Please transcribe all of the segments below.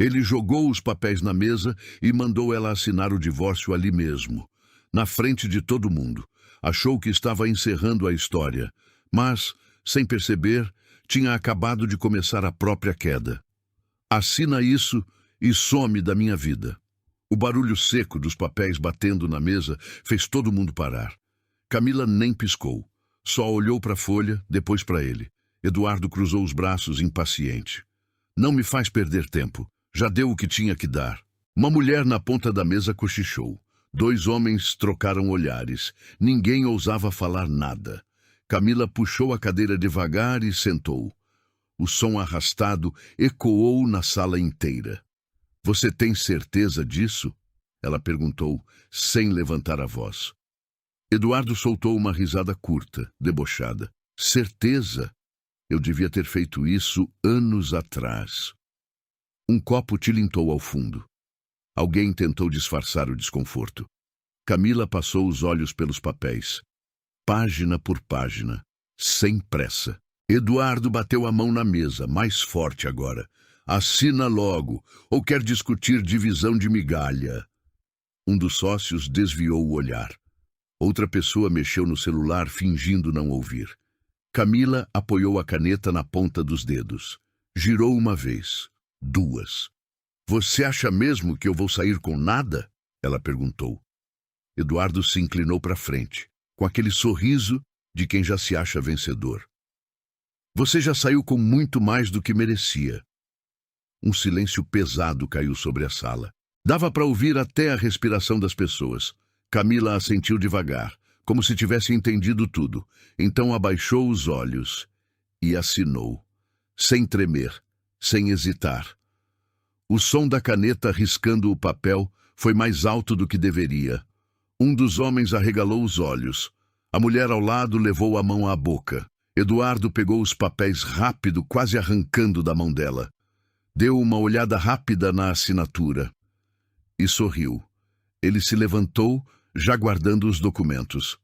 Ele jogou os papéis na mesa e mandou ela assinar o divórcio ali mesmo, na frente de todo mundo. Achou que estava encerrando a história, mas, sem perceber, tinha acabado de começar a própria queda. Assina isso e some da minha vida. O barulho seco dos papéis batendo na mesa fez todo mundo parar. Camila nem piscou. Só olhou para a folha, depois para ele. Eduardo cruzou os braços, impaciente. Não me faz perder tempo. Já deu o que tinha que dar. Uma mulher na ponta da mesa cochichou. 2 homens trocaram olhares. Ninguém ousava falar nada. Camila puxou a cadeira devagar e sentou. O som arrastado ecoou na sala inteira. Você tem certeza disso? Ela perguntou, sem levantar a voz. Eduardo soltou uma risada curta, debochada. Certeza? Eu devia ter feito isso anos atrás. Um copo tilintou ao fundo. Alguém tentou disfarçar o desconforto. Camila passou os olhos pelos papéis, página por página, sem pressa. Eduardo bateu a mão na mesa, mais forte agora. Assina logo, ou quer discutir divisão de migalha? Um dos sócios desviou o olhar. Outra pessoa mexeu no celular, fingindo não ouvir. Camila apoiou a caneta na ponta dos dedos. Girou uma vez, 2. Você acha mesmo que eu vou sair com nada? Ela perguntou. Eduardo se inclinou para frente, com aquele sorriso de quem já se acha vencedor. Você já saiu com muito mais do que merecia. Um silêncio pesado caiu sobre a sala. Dava para ouvir até a respiração das pessoas. Camila assentiu devagar, como se tivesse entendido tudo. Então abaixou os olhos e assinou, sem tremer, sem hesitar. O som da caneta riscando o papel foi mais alto do que deveria. Um dos homens arregalou os olhos. A mulher ao lado levou a mão à boca. Eduardo pegou os papéis rápido, quase arrancando da mão dela. Deu uma olhada rápida na assinatura e sorriu. Ele se levantou, já guardando os documentos.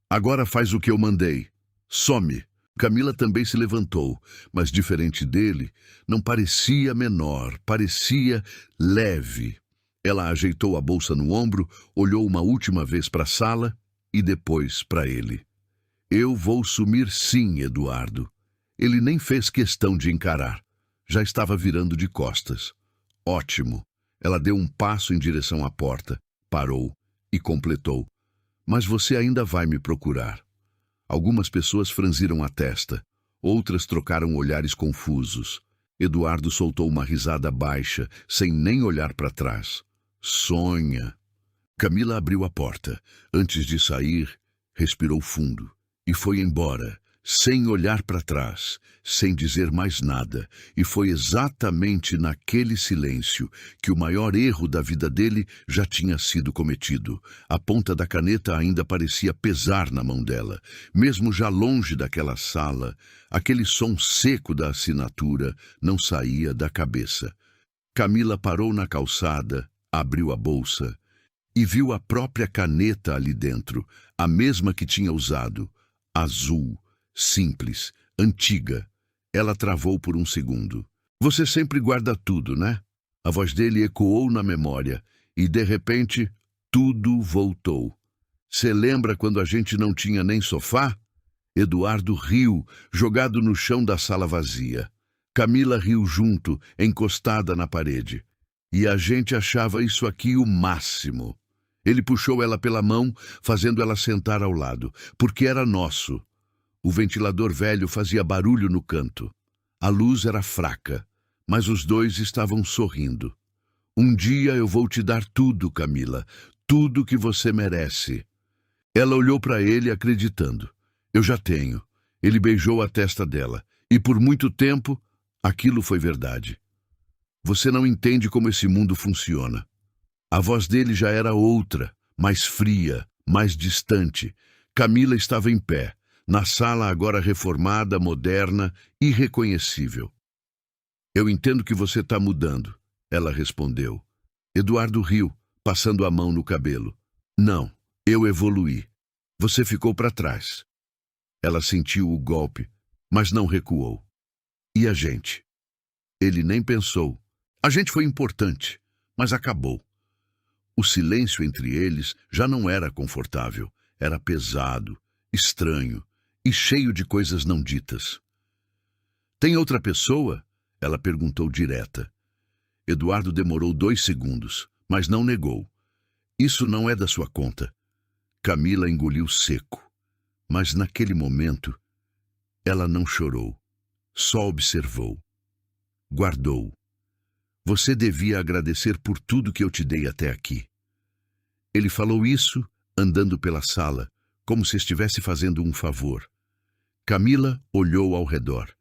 Agora faz o que eu mandei. Some. Camila também se levantou, mas diferente dele, não parecia menor, parecia leve. Ela ajeitou a bolsa no ombro, olhou uma última vez para a sala e depois para ele. Eu vou sumir sim, Eduardo. Ele nem fez questão de encarar. Já estava virando de costas. Ótimo. Ela deu um passo em direção à porta, parou e completou. Mas você ainda vai me procurar. Algumas pessoas franziram a testa. Outras trocaram olhares confusos. Eduardo soltou uma risada baixa, sem nem olhar para trás. Sonha. Camila abriu a porta. Antes de sair, respirou fundo e foi embora, sem olhar para trás, sem dizer mais nada. E foi exatamente naquele silêncio que o maior erro da vida dele já tinha sido cometido. A ponta da caneta ainda parecia pesar na mão dela. Mesmo já longe daquela sala, aquele som seco da assinatura não saía da cabeça. Camila parou na calçada, abriu a bolsa e viu a própria caneta ali dentro, a mesma que tinha usado, azul, simples, antiga. Ela travou por um segundo. Você sempre guarda tudo, né? A voz dele ecoou na memória e, de repente, tudo voltou. Você lembra quando a gente não tinha nem sofá? Eduardo riu, jogado no chão da sala vazia. Camila riu junto, encostada na parede. E a gente achava isso aqui o máximo. Ele puxou ela pela mão, fazendo ela sentar ao lado, porque era nosso. O ventilador velho fazia barulho no canto. A luz era fraca, mas os dois estavam sorrindo. Um dia eu vou te dar tudo, Camila, tudo que você merece. Ela olhou para ele acreditando. Eu já tenho. Ele beijou a testa dela, e por muito tempo, aquilo foi verdade. Você não entende como esse mundo funciona. A voz dele já era outra, mais fria, mais distante. Camila estava em pé, na sala agora reformada, moderna, irreconhecível. Eu entendo que você está mudando, ela respondeu. Eduardo riu, passando a mão no cabelo. Não, eu evoluí. Você ficou para trás. Ela sentiu o golpe, mas não recuou. E a gente? Ele nem pensou. A gente foi importante, mas acabou. O silêncio entre eles já não era confortável, era pesado, estranho e cheio de coisas não ditas. Tem outra pessoa? Ela perguntou direta. Eduardo demorou 2 segundos, mas não negou. Isso não é da sua conta. Camila engoliu seco, mas naquele momento ela não chorou, só observou. Guardou. Você devia agradecer por tudo que eu te dei até aqui. Ele falou isso andando pela sala, como se estivesse fazendo um favor. Camila olhou ao redor.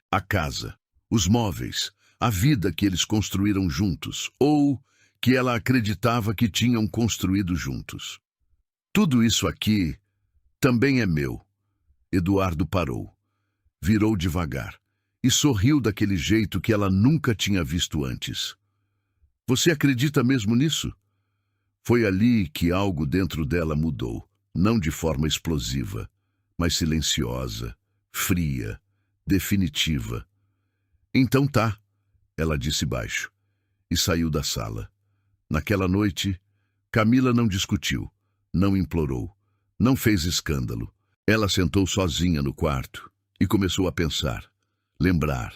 A casa, os móveis, a vida que eles construíram juntos, ou que ela acreditava que tinham construído juntos. Tudo isso aqui também é meu. Eduardo parou, virou devagar e sorriu daquele jeito que ela nunca tinha visto antes. Você acredita mesmo nisso? Foi ali que algo dentro dela mudou, não de forma explosiva, mas silenciosa, fria, definitiva. Então tá, ela disse baixo, e saiu da sala. Naquela noite, Camila não discutiu, não implorou, não fez escândalo. Ela sentou sozinha no quarto e começou a pensar, lembrar,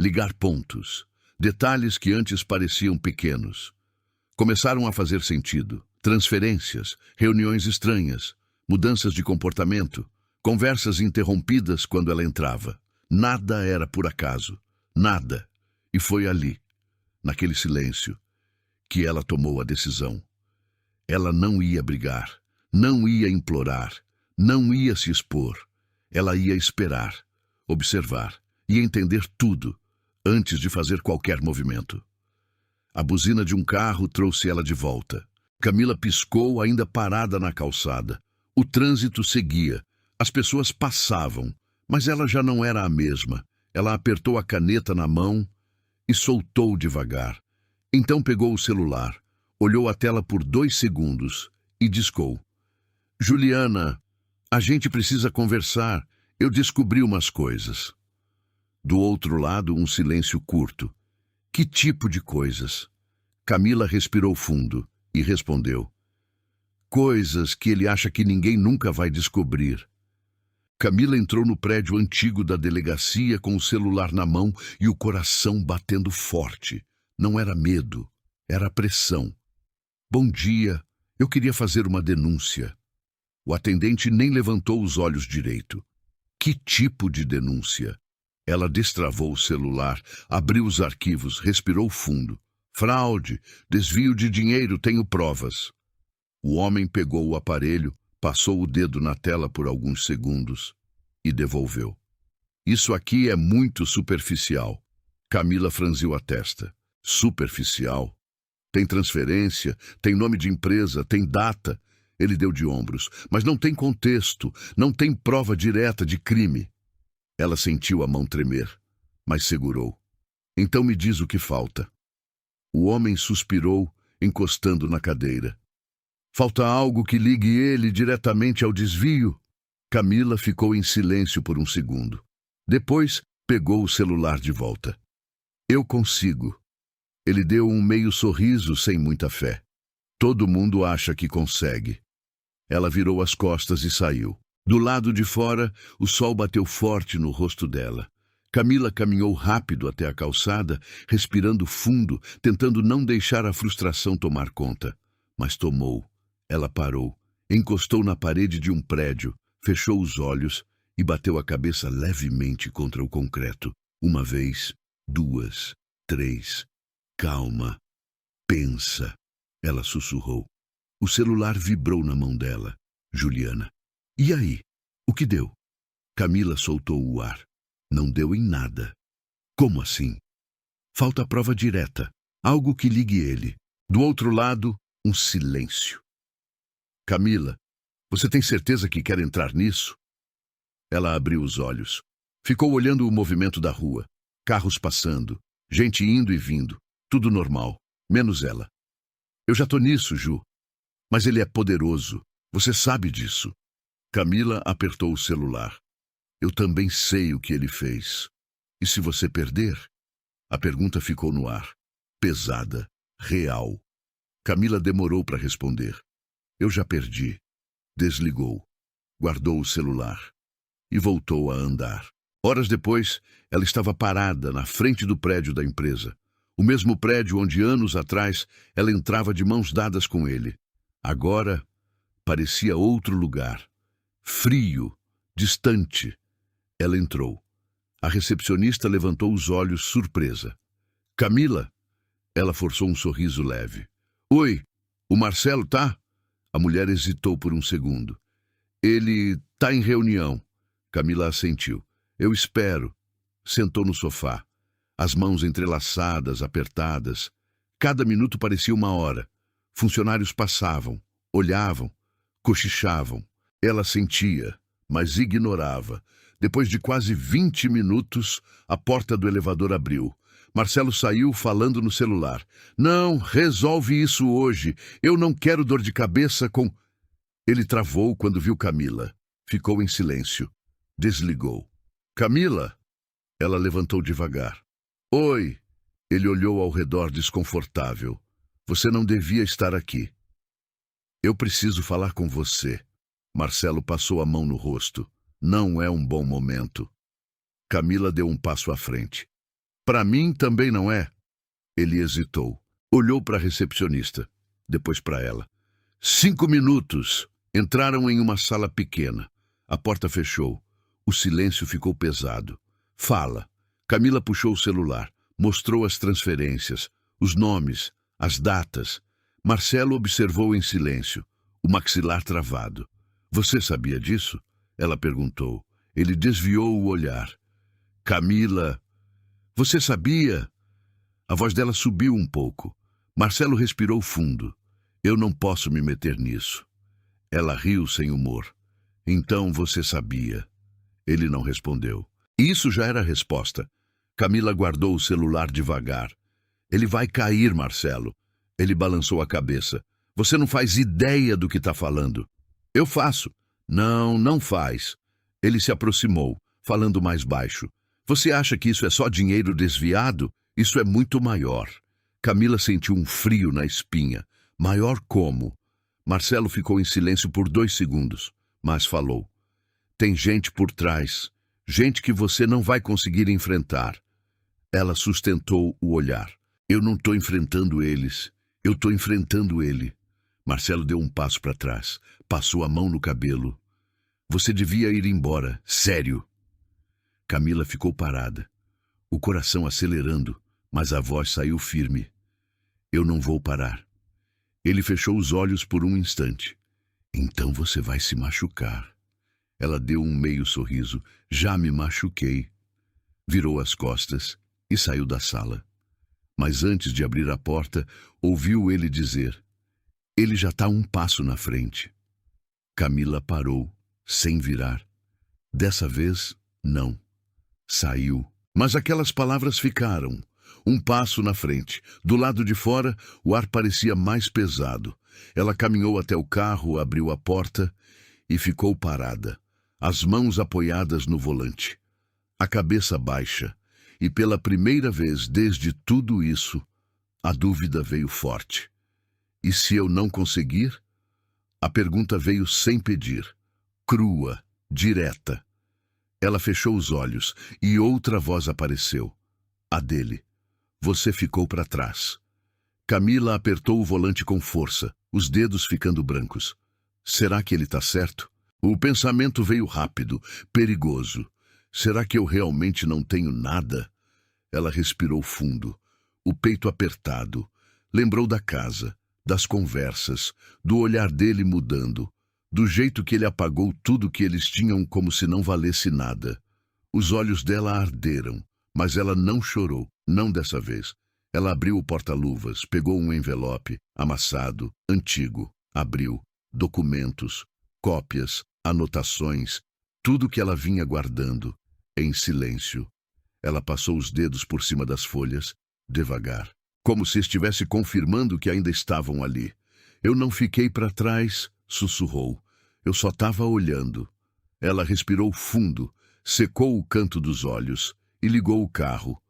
ligar pontos, detalhes que antes pareciam pequenos. Começaram a fazer sentido. Transferências, reuniões estranhas, mudanças de comportamento, conversas interrompidas quando ela entrava. Nada era por acaso, nada. E foi ali, naquele silêncio, que ela tomou a decisão. Ela não ia brigar, não ia implorar, não ia se expor. Ela ia esperar, observar e entender tudo antes de fazer qualquer movimento. A buzina de um carro trouxe ela de volta. Camila piscou, ainda parada na calçada. O trânsito seguia. As pessoas passavam, mas ela já não era a mesma. Ela apertou a caneta na mão e soltou devagar. Então pegou o celular, olhou a tela por 2 segundos e discou. Juliana, a gente precisa conversar. Eu descobri umas coisas. Do outro lado, um silêncio curto. Que tipo de coisas? Camila respirou fundo e respondeu. Coisas que ele acha que ninguém nunca vai descobrir. Camila entrou no prédio antigo da delegacia com o celular na mão e o coração batendo forte. Não era medo, era pressão. Bom dia, eu queria fazer uma denúncia. O atendente nem levantou os olhos direito. Que tipo de denúncia? Ela destravou o celular, abriu os arquivos, respirou fundo. Fraude, desvio de dinheiro, tenho provas. O homem pegou o aparelho, passou o dedo na tela por alguns segundos e devolveu. Isso aqui é muito superficial. Camila franziu a testa. Superficial? Tem transferência, tem nome de empresa, tem data. Ele deu de ombros. Mas não tem contexto, não tem prova direta de crime. Ela sentiu a mão tremer, mas segurou. Então me diz o que falta. O homem suspirou, encostando na cadeira. Falta algo que ligue ele diretamente ao desvio? Camila ficou em silêncio por um segundo. Depois, pegou o celular de volta. Eu consigo. Ele deu um meio sorriso sem muita fé. Todo mundo acha que consegue. Ela virou as costas e saiu. Do lado de fora, o sol bateu forte no rosto dela. Camila caminhou rápido até a calçada, respirando fundo, tentando não deixar a frustração tomar conta. Mas tomou. Ela parou, encostou na parede de um prédio, fechou os olhos e bateu a cabeça levemente contra o concreto. 1 vez, 2, 3. Calma. Pensa. Ela sussurrou. O celular vibrou na mão dela. Juliana. E aí? O que deu? Camila soltou o ar. Não deu em nada. Como assim? Falta prova direta. Algo que ligue ele. Do outro lado, um silêncio. Camila, você tem certeza que quer entrar nisso? Ela abriu os olhos. Ficou olhando o movimento da rua. Carros passando, gente indo e vindo. Tudo normal, menos ela. Eu já tô nisso, Ju. Mas ele é poderoso. Você sabe disso. Camila apertou o celular. Eu também sei o que ele fez. E se você perder? A pergunta ficou no ar. pesada, real. Camila demorou para responder. Eu já perdi. Desligou, guardou o celular e voltou a andar. Horas depois, ela estava parada na frente do prédio da empresa. O mesmo prédio onde anos atrás ela entrava de mãos dadas com ele. Agora parecia outro lugar. Frio, distante. Ela entrou. A recepcionista levantou os olhos, surpresa. Camila? Ela forçou um sorriso leve. Oi, o Marcelo tá? A mulher hesitou por um segundo. Ele tá em reunião. Camila assentiu. Eu espero. Sentou no sofá. As mãos entrelaçadas, apertadas. Cada minuto parecia uma hora. Funcionários passavam, olhavam, cochichavam. Ela sentia, mas ignorava. Depois de quase 20 minutos, a porta do elevador abriu. Marcelo saiu falando no celular. Não, resolve isso hoje. Eu não quero dor de cabeça com... Ele travou quando viu Camila. Ficou em silêncio. Desligou. Camila? Ela levantou devagar. Oi. Ele olhou ao redor desconfortável. Você não devia estar aqui. Eu preciso falar com você. Marcelo passou a mão no rosto. Não é um bom momento. Camila deu um passo à frente. Para mim também não é. Ele hesitou. Olhou para a recepcionista. Depois para ela. 5 minutos. Entraram em uma sala pequena. A porta fechou. O silêncio ficou pesado. Fala. Camila puxou o celular. Mostrou as transferências, os nomes, as datas. Marcelo observou em silêncio, o maxilar travado. Você sabia disso? Ela perguntou. Ele desviou o olhar. Camila, você sabia? A voz dela subiu um pouco. Marcelo respirou fundo. Eu não posso me meter nisso. Ela riu sem humor. Então você sabia. Ele não respondeu. Isso já era a resposta. Camila guardou o celular devagar. Ele vai cair, Marcelo. Ele balançou a cabeça. Você não faz ideia do que está falando. Eu faço. Não, não faz. Ele se aproximou, falando mais baixo. Você acha que isso é só dinheiro desviado? Isso é muito maior. Camila sentiu um frio na espinha. Maior como? Marcelo ficou em silêncio por 2 segundos, mas falou. Tem gente por trás. Gente que você não vai conseguir enfrentar. Ela sustentou o olhar. Eu não estou enfrentando eles. Eu estou enfrentando ele. Marcelo deu um passo para trás. Passou a mão no cabelo. Você devia ir embora. Sério. Camila ficou parada. O coração acelerando, mas a voz saiu firme. Eu não vou parar. Ele fechou os olhos por um instante. Então você vai se machucar. Ela deu um meio sorriso. Já me machuquei. Virou as costas e saiu da sala. Mas antes de abrir a porta, ouviu ele dizer: ele já está um passo na frente. Camila parou, sem virar. Dessa vez, não. Saiu. Mas aquelas palavras ficaram. Um passo na frente. Do lado de fora, o ar parecia mais pesado. Ela caminhou até o carro, abriu a porta e ficou parada, as mãos apoiadas no volante, a cabeça baixa, e pela primeira vez desde tudo isso, a dúvida veio forte. E se eu não conseguir? A pergunta veio sem pedir, crua, direta. Ela fechou os olhos e outra voz apareceu, a dele. Você ficou para trás. Camila apertou o volante com força, os dedos ficando brancos. Será que ele está certo? O pensamento veio rápido, perigoso. Será que eu realmente não tenho nada? Ela respirou fundo, o peito apertado. Lembrou da casa, das conversas, do olhar dele mudando, do jeito que ele apagou tudo que eles tinham como se não valesse nada. Os olhos dela arderam, mas ela não chorou, não dessa vez. Ela abriu o porta-luvas, pegou um envelope, amassado, antigo, abriu, documentos, cópias, anotações, tudo que ela vinha guardando, em silêncio. Ela passou os dedos por cima das folhas, devagar, como se estivesse confirmando que ainda estavam ali. Eu não fiquei para trás, sussurrou. Eu só estava olhando. Ela respirou fundo, secou o canto dos olhos e ligou o carro.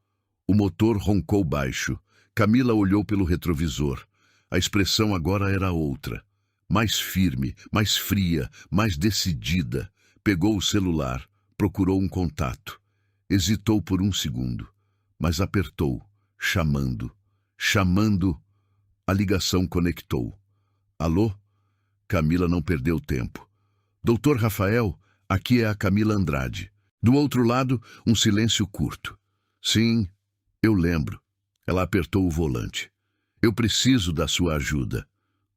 O motor roncou baixo. Camila olhou pelo retrovisor. A expressão agora era outra. Mais firme, mais fria, mais decidida. Pegou o celular, procurou um contato. Hesitou por um segundo, mas apertou, chamando. Chamando, a ligação conectou. Alô? Camila não perdeu tempo. Doutor Rafael, aqui é a Camila Andrade. Do outro lado, um silêncio curto. Sim, eu lembro. Ela apertou o volante. Eu preciso da sua ajuda.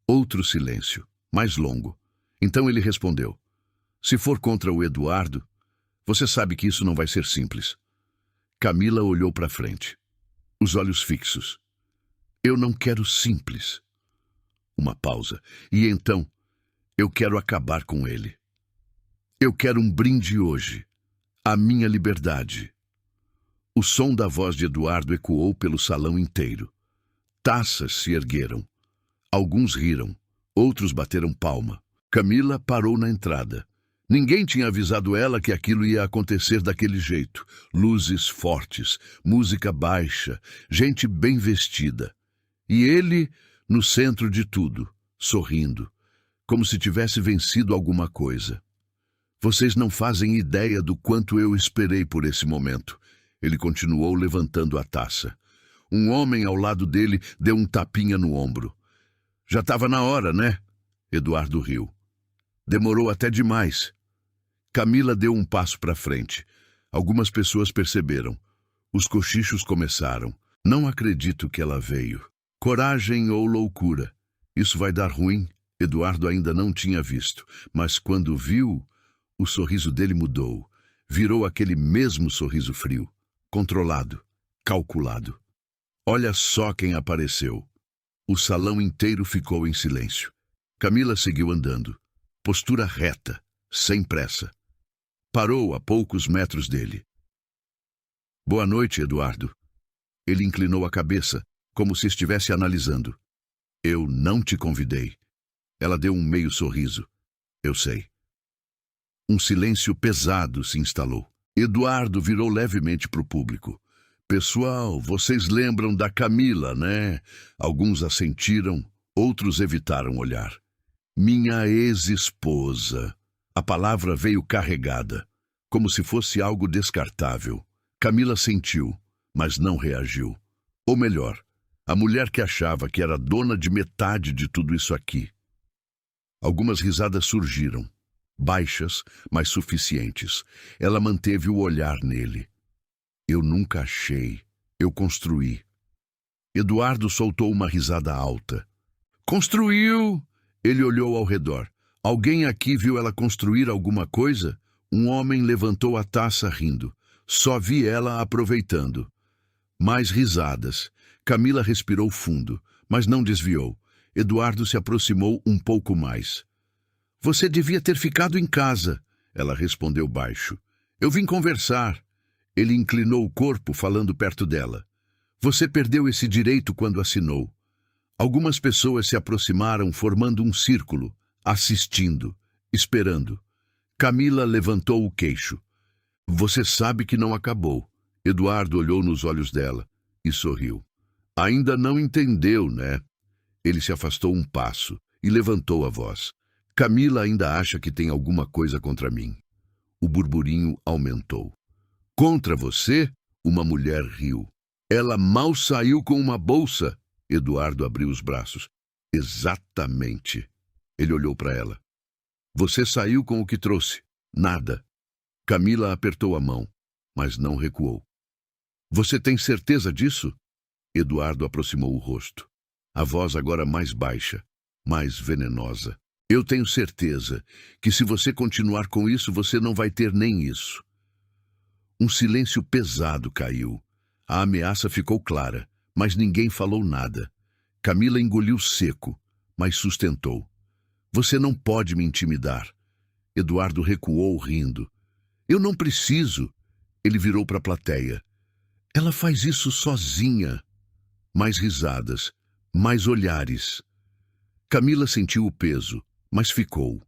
Outro silêncio, mais longo. Então ele respondeu. Se for contra o Eduardo, você sabe que isso não vai ser simples. Camila olhou para frente. Os olhos fixos. Eu não quero simples. Uma pausa. E então, eu quero acabar com ele. Eu quero um brinde hoje. A minha liberdade. O som da voz de Eduardo ecoou pelo salão inteiro. Taças se ergueram. Alguns riram, outros bateram palma. Camila parou na entrada. Ninguém tinha avisado ela que aquilo ia acontecer daquele jeito. Luzes fortes, música baixa, gente bem vestida. E ele, no centro de tudo, sorrindo, como se tivesse vencido alguma coisa. Vocês não fazem ideia do quanto eu esperei por esse momento. Ele continuou levantando a taça. Um homem ao lado dele deu um tapinha no ombro. Já estava na hora, né? Eduardo riu. Demorou até demais. Camila deu um passo para frente. Algumas pessoas perceberam. Os cochichos começaram. Não acredito que ela veio. Coragem ou loucura? Isso vai dar ruim? Eduardo ainda não tinha visto, mas quando viu, o sorriso dele mudou. Virou aquele mesmo sorriso frio, controlado, calculado. Olha só quem apareceu. O salão inteiro ficou em silêncio. Camila seguiu andando, postura reta, sem pressa. Parou a poucos metros dele. Boa noite, Eduardo. Ele inclinou a cabeça, como se estivesse analisando. Eu não te convidei. Ela deu um meio sorriso. Eu sei. Um silêncio pesado se instalou. Eduardo virou levemente para o público. Pessoal, vocês lembram da Camila, né? Alguns assentiram, outros evitaram olhar. Minha ex-esposa. A palavra veio carregada, como se fosse algo descartável. Camila sentiu, mas não reagiu. Ou melhor, a mulher que achava que era dona de metade de tudo isso aqui. Algumas risadas surgiram. Baixas, mas suficientes. Ela manteve o olhar nele. Eu nunca achei. Eu construí. Eduardo soltou uma risada alta. Construiu! Ele olhou ao redor. Alguém aqui viu ela construir alguma coisa? Um homem levantou a taça rindo. Só vi ela aproveitando. Mais risadas. Camila respirou fundo, mas não desviou. Eduardo se aproximou um pouco mais. Você devia ter ficado em casa, ela respondeu baixo. Eu vim conversar. Ele inclinou o corpo, falando perto dela. Você perdeu esse direito quando assinou. Algumas pessoas se aproximaram, formando um círculo, assistindo, esperando. Camila levantou o queixo. Você sabe que não acabou. Eduardo olhou nos olhos dela e sorriu. Ainda não entendeu, né? Ele se afastou um passo e levantou a voz. Camila ainda acha que tem alguma coisa contra mim. O burburinho aumentou. Contra você? Uma mulher riu. Ela mal saiu com uma bolsa. Eduardo abriu os braços. Exatamente. Ele olhou para ela. Você saiu com o que trouxe. Nada. Camila apertou a mão, mas não recuou. Você tem certeza disso? Eduardo aproximou o rosto. A voz agora mais baixa, mais venenosa. Eu tenho certeza que se você continuar com isso, você não vai ter nem isso. Um silêncio pesado caiu. A ameaça ficou clara, mas ninguém falou nada. Camila engoliu seco, mas sustentou. Você não pode me intimidar. Eduardo recuou rindo. Eu não preciso. Ele virou para a plateia. Ela faz isso sozinha. Mais risadas, mais olhares. Camila sentiu o peso, mas ficou.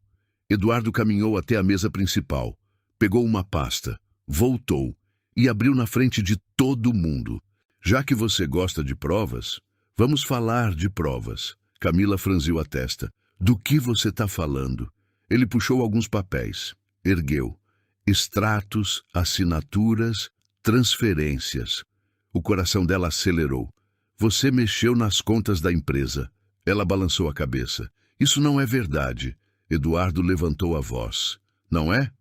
Eduardo caminhou até a mesa principal, pegou uma pasta, voltou e abriu na frente de todo mundo. Já que você gosta de provas, Vamos falar de provas. Camila franziu a testa. Do que você está falando? Ele puxou alguns papéis. Ergueu. Extratos, assinaturas, transferências. O coração dela acelerou. Você mexeu nas contas da empresa. Ela balançou a cabeça. Isso não é verdade. Eduardo levantou a voz. Não é?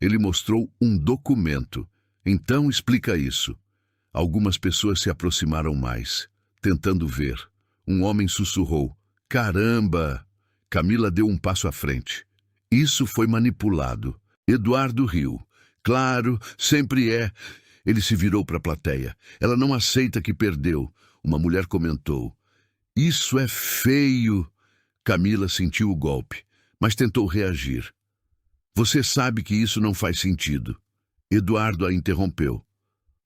Ele mostrou um documento. Então explica isso. Algumas pessoas se aproximaram mais, tentando ver. Um homem sussurrou. Caramba! Camila deu um passo à frente. Isso foi manipulado. Eduardo riu. Claro, sempre é. Ele se virou para a plateia. Ela não aceita que perdeu. Uma mulher comentou. Isso é feio. Camila sentiu o golpe, mas tentou reagir. Você sabe que isso não faz sentido. Eduardo a interrompeu.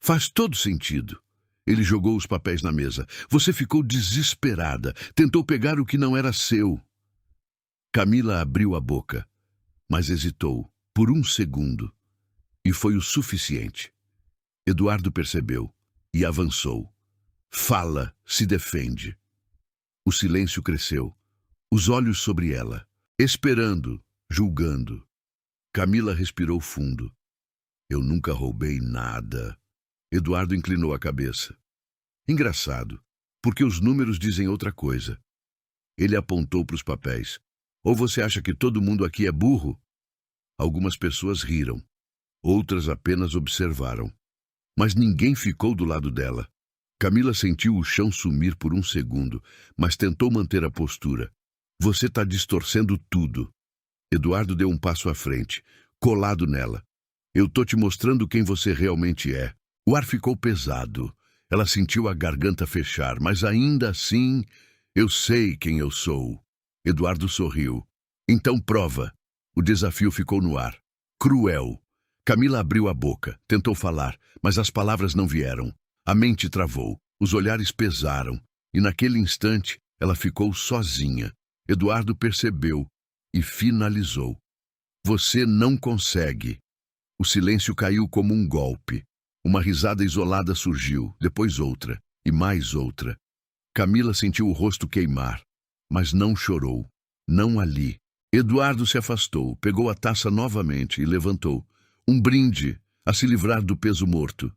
Faz todo sentido. Ele jogou os papéis na mesa. Você ficou desesperada. Tentou pegar o que não era seu. Camila abriu a boca, mas hesitou por um segundo. E foi o suficiente. Eduardo percebeu e avançou. Fala, se defende. O silêncio cresceu. Os olhos sobre ela, esperando, julgando. Camila respirou fundo. Eu nunca roubei nada. Eduardo inclinou a cabeça. Engraçado, porque os números dizem outra coisa. Ele apontou para os papéis. Ou você acha que todo mundo aqui é burro? Algumas pessoas riram. Outras apenas observaram. Mas ninguém ficou do lado dela. Camila sentiu o chão sumir por um segundo, mas tentou manter a postura. Você está distorcendo tudo. Eduardo deu um passo à frente, colado nela. Eu tô te mostrando quem você realmente é. O ar ficou pesado. Ela sentiu a garganta fechar, mas ainda assim, eu sei quem eu sou. Eduardo sorriu. Então prova. O desafio ficou no ar. Cruel. Camila abriu a boca, tentou falar, mas as palavras não vieram. A mente travou, os olhares pesaram, e naquele instante ela ficou sozinha. Eduardo percebeu e finalizou. Você não consegue. O silêncio caiu como um golpe. Uma risada isolada surgiu, depois outra, e mais outra. Camila sentiu o rosto queimar, mas não chorou. Não ali. Eduardo se afastou, pegou a taça novamente e levantou. Um brinde, a se livrar do peso morto.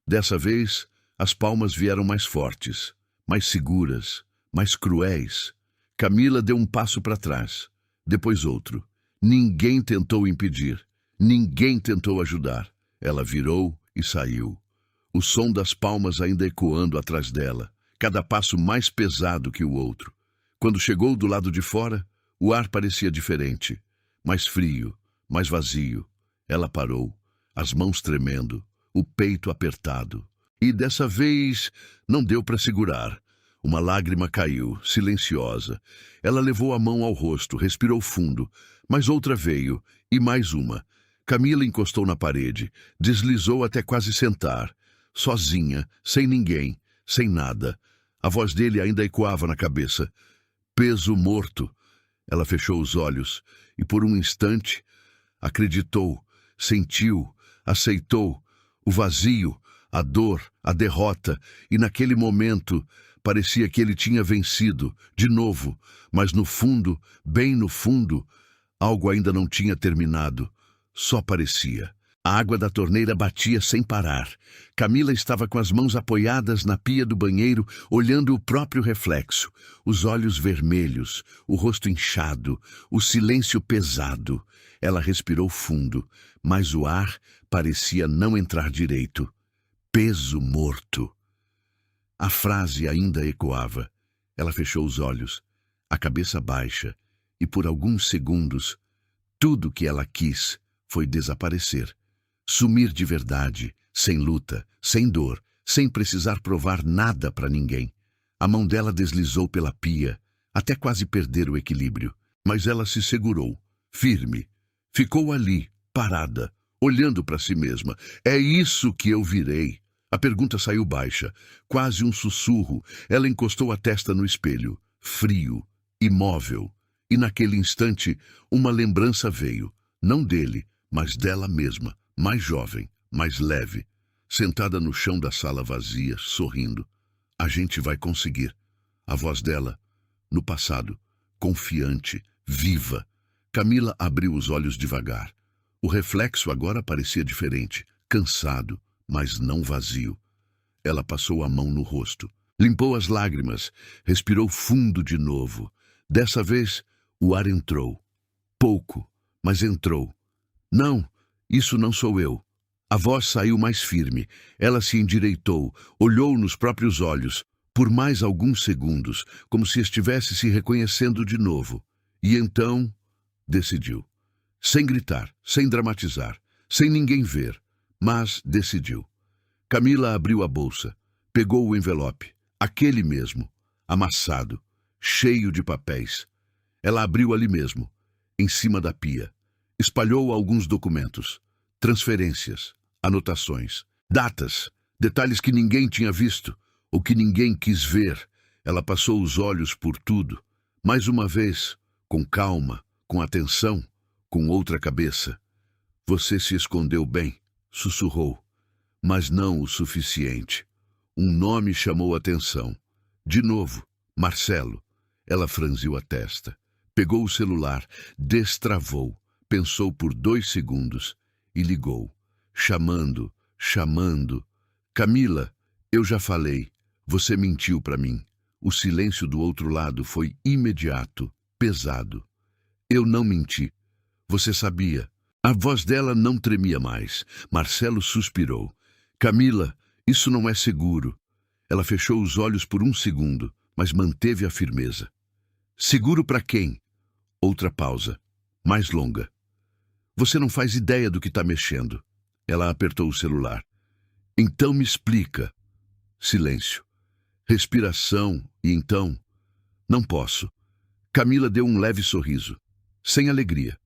Dessa vez, as palmas vieram mais fortes, mais seguras, mais cruéis. Camila deu um passo para trás, depois outro. Ninguém tentou impedir, ninguém tentou ajudar. Ela virou e saiu. O som das palmas ainda ecoando atrás dela, cada passo mais pesado que o outro. Quando chegou do lado de fora, o ar parecia diferente, mais frio, mais vazio. Ela parou, as mãos tremendo, o peito apertado. E dessa vez não deu para segurar. Uma lágrima caiu, silenciosa. Ela levou a mão ao rosto, respirou fundo, mas outra veio, e mais uma. Camila encostou na parede, deslizou até quase sentar. Sozinha, sem ninguém, sem nada. A voz dele ainda ecoava na cabeça. Peso morto. Ela fechou os olhos e, por um instante, acreditou, sentiu, aceitou o vazio, a dor, a derrota, e naquele momento parecia que ele tinha vencido, de novo, mas no fundo, bem no fundo, algo ainda não tinha terminado. Só parecia. A água da torneira batia sem parar. Camila estava com as mãos apoiadas na pia do banheiro, olhando o próprio reflexo. Os olhos vermelhos, o rosto inchado, o silêncio pesado. Ela respirou fundo, mas o ar parecia não entrar direito. Peso morto. A frase ainda ecoava. Ela fechou os olhos, a cabeça baixa, e por alguns segundos, tudo que ela quis foi desaparecer. Sumir de verdade, sem luta, sem dor, sem precisar provar nada para ninguém. A mão dela deslizou pela pia, até quase perder o equilíbrio. Mas ela se segurou, firme. Ficou ali, parada, olhando para si mesma. É isso que eu virei. A pergunta saiu baixa, quase um sussurro. Ela encostou a testa no espelho, frio, imóvel. E naquele instante, uma lembrança veio, não dele, mas dela mesma, mais jovem, mais leve, sentada no chão da sala vazia, sorrindo. A gente vai conseguir. A voz dela, no passado, confiante, viva. Camila abriu os olhos devagar. O reflexo agora parecia diferente, cansado, mas não vazio. Ela passou a mão no rosto, limpou as lágrimas, respirou fundo de novo. Dessa vez, o ar entrou. Pouco, mas entrou. Não, isso não sou eu. A voz saiu mais firme. Ela se endireitou, olhou nos próprios olhos, por mais alguns segundos, como se estivesse se reconhecendo de novo. E então, decidiu. Sem gritar, sem dramatizar, sem ninguém ver, mas decidiu. Camila abriu a bolsa, pegou o envelope, aquele mesmo, amassado, cheio de papéis. Ela abriu ali mesmo, em cima da pia. Espalhou alguns documentos, transferências, anotações, datas, detalhes que ninguém tinha visto, ou que ninguém quis ver. Ela passou os olhos por tudo, mais uma vez, com calma, com atenção, com outra cabeça. Você se escondeu bem, sussurrou, mas não o suficiente. Um nome chamou a atenção. De novo, Marcelo. Ela franziu a testa, pegou o celular, destravou, pensou por 2 segundos e ligou, chamando, chamando. Camila, eu já falei, você mentiu para mim. O silêncio do outro lado foi imediato, pesado. Eu não menti. Você sabia. A voz dela não tremia mais. Marcelo suspirou. Camila, isso não é seguro. Ela fechou os olhos por 1 segundo, mas manteve a firmeza. Seguro para quem? Outra pausa, mais longa. Você não faz ideia do que está mexendo. Ela apertou o celular. Então me explica. Silêncio. Respiração, e então... Não posso. Camila deu um leve sorriso, sem alegria.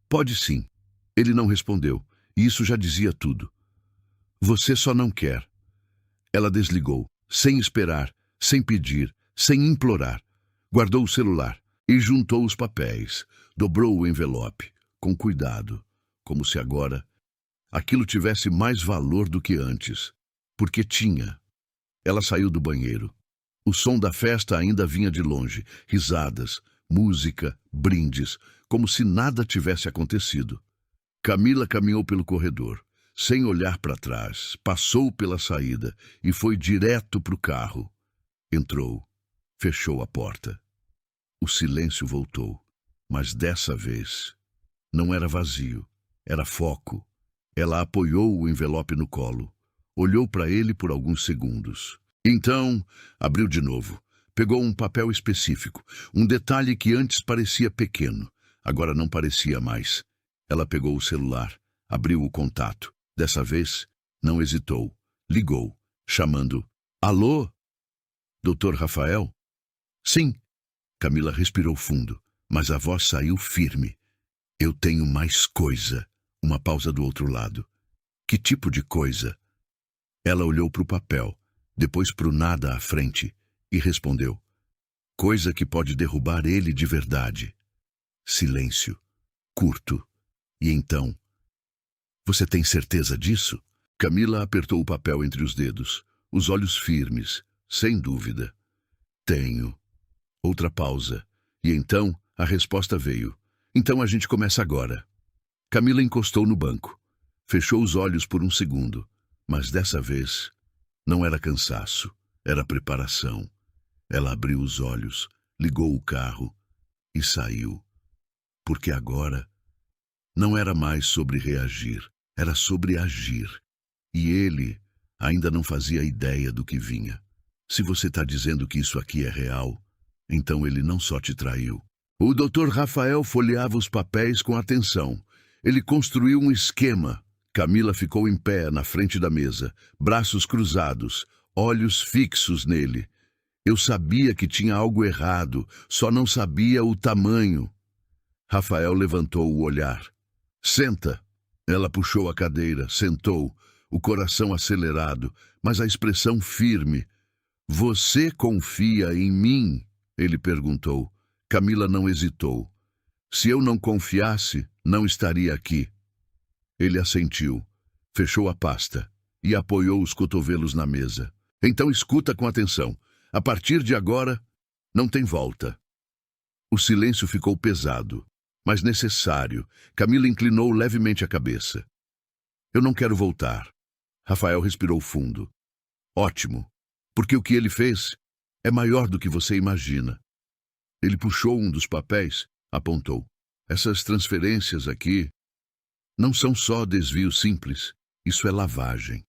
Pode sim. Ele não respondeu, e isso já dizia tudo. Você só não quer. Ela desligou, sem esperar, sem pedir, sem implorar. Guardou o celular e juntou os papéis. Dobrou o envelope, com cuidado, como se agora aquilo tivesse mais valor do que antes. Porque tinha. Ela saiu do banheiro. O som da festa ainda vinha de longe. Risadas, música, brindes, como se nada tivesse acontecido. Camila caminhou pelo corredor, sem olhar para trás, passou pela saída e foi direto para o carro. Entrou, fechou a porta. O silêncio voltou, mas dessa vez não era vazio, era foco. Ela apoiou o envelope no colo, olhou para ele por alguns segundos. Então, abriu de novo, pegou um papel específico, um detalhe que antes parecia pequeno, agora não parecia mais. Ela pegou o celular, abriu o contato. Dessa vez, não hesitou, ligou, chamando: Alô? Doutor Rafael? Sim. Camila respirou fundo, mas a voz saiu firme. Eu tenho mais coisa. Uma pausa do outro lado. Que tipo de coisa? Ela olhou para o papel, depois para o nada à frente, e respondeu: coisa que pode derrubar ele de verdade. Silêncio. Curto. E então: você tem certeza disso? Camila apertou o papel entre os dedos, os olhos firmes, sem dúvida. Tenho. Outra pausa. E então a resposta veio. Então a gente começa agora. Camila encostou no banco. Fechou os olhos por 1 segundo. Mas dessa vez, não era cansaço, era preparação. Ela abriu os olhos, ligou o carro e saiu. Porque agora não era mais sobre reagir, era sobre agir. E ele ainda não fazia ideia do que vinha. Se você está dizendo que isso aqui é real, então ele não só te traiu. O Dr. Rafael folheava os papéis com atenção. Ele construiu um esquema. Camila ficou em pé na frente da mesa, braços cruzados, olhos fixos nele. Eu sabia que tinha algo errado, só não sabia o tamanho. Rafael levantou o olhar. Senta. Ela puxou a cadeira, sentou, o coração acelerado, mas a expressão firme. Você confia em mim? Ele perguntou. Camila não hesitou. Se eu não confiasse, não estaria aqui. Ele assentiu, fechou a pasta e apoiou os cotovelos na mesa. Então escuta com atenção. A partir de agora, não tem volta. O silêncio ficou pesado, mas necessário. Camila inclinou levemente a cabeça. Eu não quero voltar. Rafael respirou fundo. Ótimo, porque o que ele fez é maior do que você imagina. Ele puxou um dos papéis, apontou. Essas transferências aqui não são só desvio simples, isso é lavagem.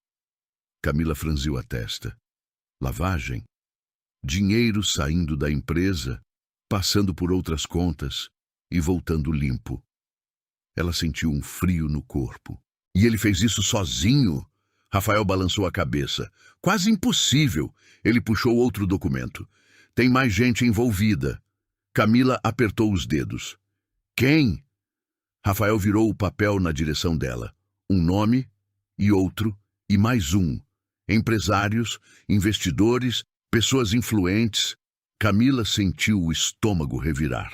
Camila franziu a testa. Lavagem? Dinheiro saindo da empresa, passando por outras contas e voltando limpo. Ela sentiu um frio no corpo. E ele fez isso sozinho? Rafael balançou a cabeça. Quase impossível. Ele puxou outro documento. Tem mais gente envolvida. Camila apertou os dedos. Quem? Rafael virou o papel na direção dela. Um nome e outro e mais um. Empresários, investidores, pessoas influentes. Camila sentiu o estômago revirar.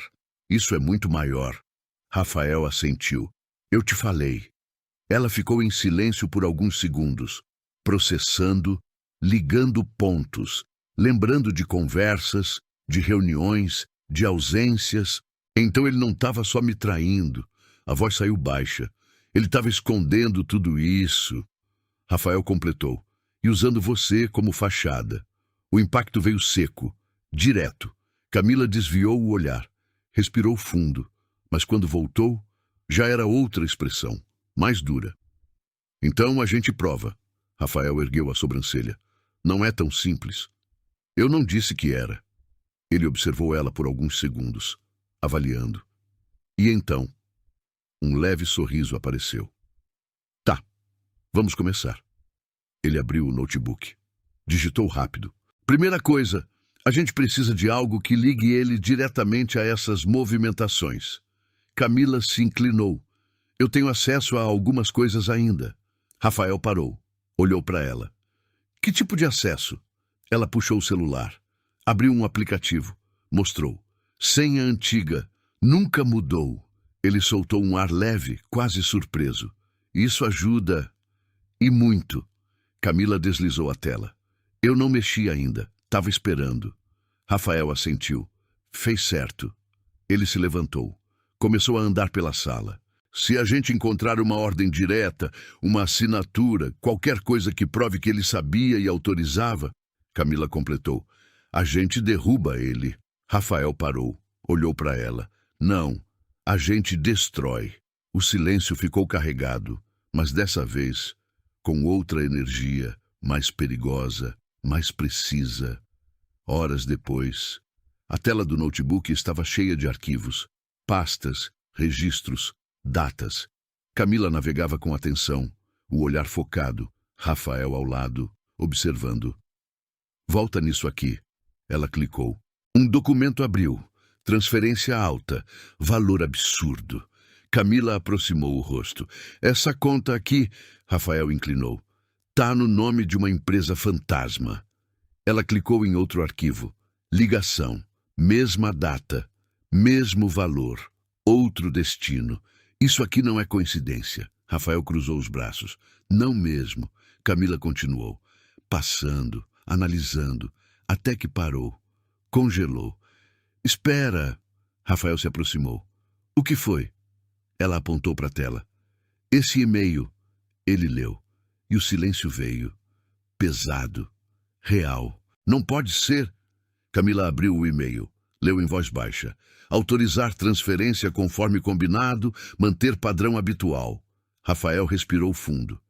Isso é muito maior. Rafael assentiu. Eu te falei. Ela ficou em silêncio por alguns segundos, processando, ligando pontos, lembrando de conversas, de reuniões, de ausências. Então ele não estava só me traindo. A voz saiu baixa. Ele estava escondendo tudo isso. Rafael completou. E usando você como fachada. O impacto veio seco, direto. Camila desviou o olhar. Respirou fundo. Mas quando voltou, já era outra expressão, mais dura. Então a gente prova. Rafael ergueu a sobrancelha. Não é tão simples. Eu não disse que era. Ele observou ela por alguns segundos, avaliando. E então, um leve sorriso apareceu. Tá, vamos começar. Ele abriu o notebook. Digitou rápido. Primeira coisa, a gente precisa de algo que ligue ele diretamente a essas movimentações. Camila se inclinou. Eu tenho acesso a algumas coisas ainda. Rafael parou. Olhou para ela. Que tipo de acesso? Ela puxou o celular. Abriu um aplicativo. Mostrou. Senha antiga. Nunca mudou. Ele soltou um ar leve, quase surpreso. Isso ajuda. E muito. Camila deslizou a tela. Eu não mexi ainda. Estava esperando. Rafael assentiu. Fez certo. Ele se levantou. Começou a andar pela sala. Se a gente encontrar uma ordem direta, uma assinatura, qualquer coisa que prove que ele sabia e autorizava, Camila completou, a gente derruba ele. Rafael parou, olhou para ela. Não, a gente destrói. O silêncio ficou carregado, mas dessa vez, com outra energia, mais perigosa, mais precisa. Horas depois, a tela do notebook estava cheia de arquivos, pastas, registros, datas. Camila navegava com atenção, o olhar focado, Rafael ao lado, observando. Volta nisso aqui. Ela clicou. Um documento abriu. Transferência alta. Valor absurdo. Camila aproximou o rosto. Essa conta aqui, Rafael inclinou, tá no nome de uma empresa fantasma. Ela clicou em outro arquivo. Ligação. Mesma data. Mesmo valor. Outro destino. Isso aqui não é coincidência. Rafael cruzou os braços. Não mesmo. Camila continuou. Passando, analisando, até que parou. Congelou. Espera. Rafael se aproximou. O que foi? Ela apontou para a tela. Esse e-mail. Ele leu. E o silêncio veio. Pesado. Real. Não pode ser. Camila abriu o e-mail. Leu em voz baixa. Autorizar transferência conforme combinado, manter padrão habitual. Rafael respirou fundo.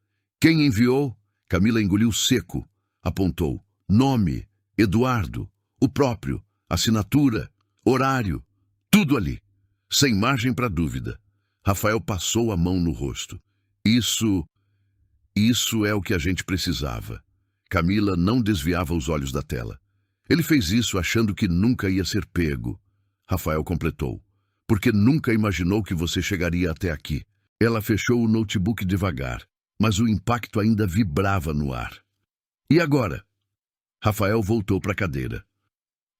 Quem enviou? Camila engoliu seco. Apontou. Nome. Eduardo. O próprio. Assinatura. Horário. Tudo ali. Sem margem para dúvida. Rafael passou a mão no rosto. Isso é o que a gente precisava. Camila não desviava os olhos da tela. Ele fez isso achando que nunca ia ser pego. Rafael completou. Porque nunca imaginou que você chegaria até aqui. Ela fechou o notebook devagar, mas o impacto ainda vibrava no ar. E agora? Rafael voltou para a cadeira.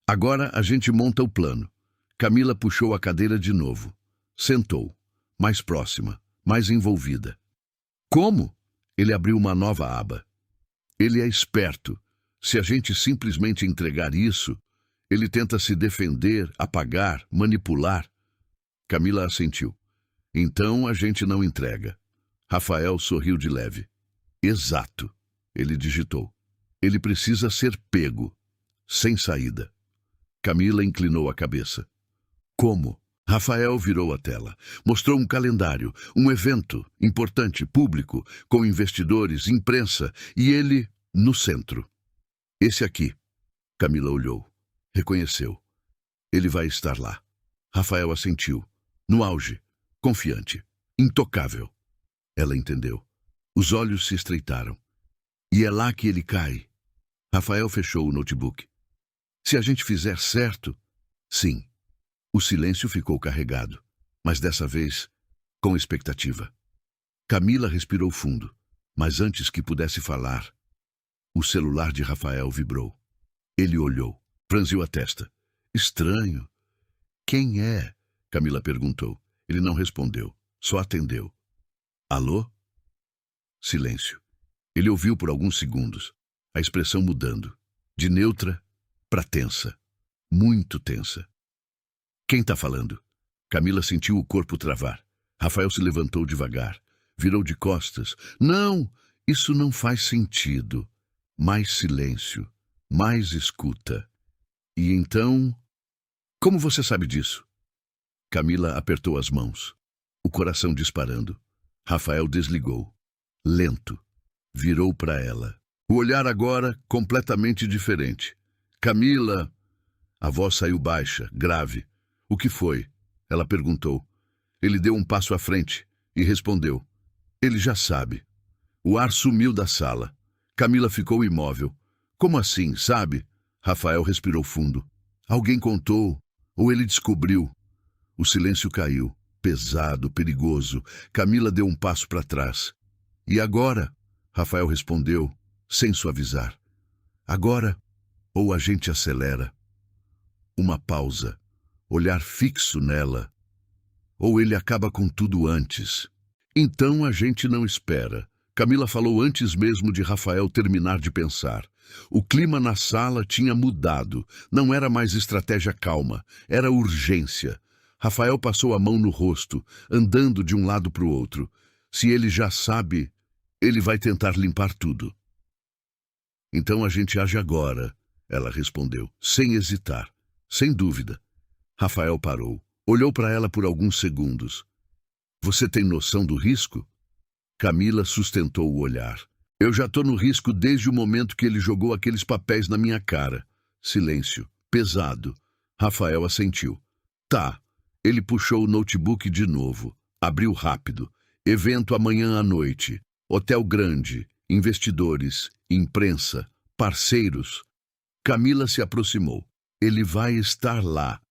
Agora a gente monta o plano. Camila puxou a cadeira de novo. Sentou. Mais próxima, mais envolvida. Como? Ele abriu uma nova aba. Ele é esperto. Se a gente simplesmente entregar isso, ele tenta se defender, apagar, manipular. Camila assentiu. Então a gente não entrega. Rafael sorriu de leve. Exato, ele digitou. Ele precisa ser pego, sem saída. Camila inclinou a cabeça. Como? Rafael virou a tela. Mostrou um calendário, um evento importante, público, com investidores, imprensa, e ele no centro. Esse aqui. Camila olhou. Reconheceu. Ele vai estar lá. Rafael assentiu. No auge. Confiante. Intocável. Ela entendeu. Os olhos se estreitaram. E é lá que ele cai. Rafael fechou o notebook. Se a gente fizer certo, sim. O silêncio ficou carregado, mas dessa vez, com expectativa. Camila respirou fundo, mas antes que pudesse falar, o celular de Rafael vibrou. Ele olhou, franziu a testa. Estranho. Quem é? Camila perguntou. Ele não respondeu, só atendeu. Alô? Silêncio. Ele ouviu por alguns segundos, a expressão mudando, de neutra para tensa, muito tensa. Quem está falando? Camila sentiu o corpo travar. Rafael se levantou devagar, virou de costas. Não, isso não faz sentido. Mais silêncio, mais escuta. E então... Como você sabe disso? Camila apertou as mãos, o coração disparando. Rafael desligou, lento, virou para ela. O olhar agora completamente diferente. Camila... A voz saiu baixa, grave. O que foi? Ela perguntou. Ele deu um passo à frente e respondeu. Ele já sabe. O ar sumiu da sala. Camila ficou imóvel. Como assim, sabe? Rafael respirou fundo. Alguém contou, ou ele descobriu. O silêncio caiu, pesado, perigoso. Camila deu um passo para trás. E agora? Rafael respondeu, sem suavizar. Agora, ou a gente acelera. Uma pausa. Olhar fixo nela, ou ele acaba com tudo antes. Então a gente não espera. Camila falou antes mesmo de Rafael terminar de pensar. O clima na sala tinha mudado. Não era mais estratégia calma, era urgência. Rafael passou a mão no rosto, andando de um lado para o outro. Se ele já sabe, ele vai tentar limpar tudo. Então a gente age agora, ela respondeu, sem hesitar, sem dúvida. Rafael parou. Olhou para ela por alguns segundos. Você tem noção do risco? Camila sustentou o olhar. Eu já estou no risco desde o momento que ele jogou aqueles papéis na minha cara. Silêncio. Pesado. Rafael assentiu. Tá. Ele puxou o notebook de novo. Abriu rápido. Evento amanhã à noite. Hotel grande. Investidores. Imprensa. Parceiros. Camila se aproximou. Ele vai estar lá.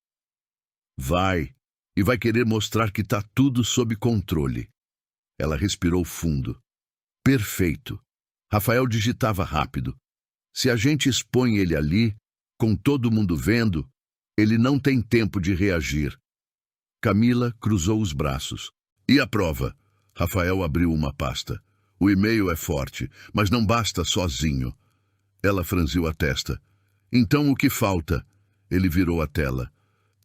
Vai, e vai querer mostrar que está tudo sob controle. Ela respirou fundo. Perfeito. Rafael digitava rápido. Se a gente expõe ele ali, com todo mundo vendo, ele não tem tempo de reagir. Camila cruzou os braços. E a prova? Rafael abriu uma pasta. O e-mail é forte, mas não basta sozinho. Ela franziu a testa. Então o que falta? Ele virou a tela.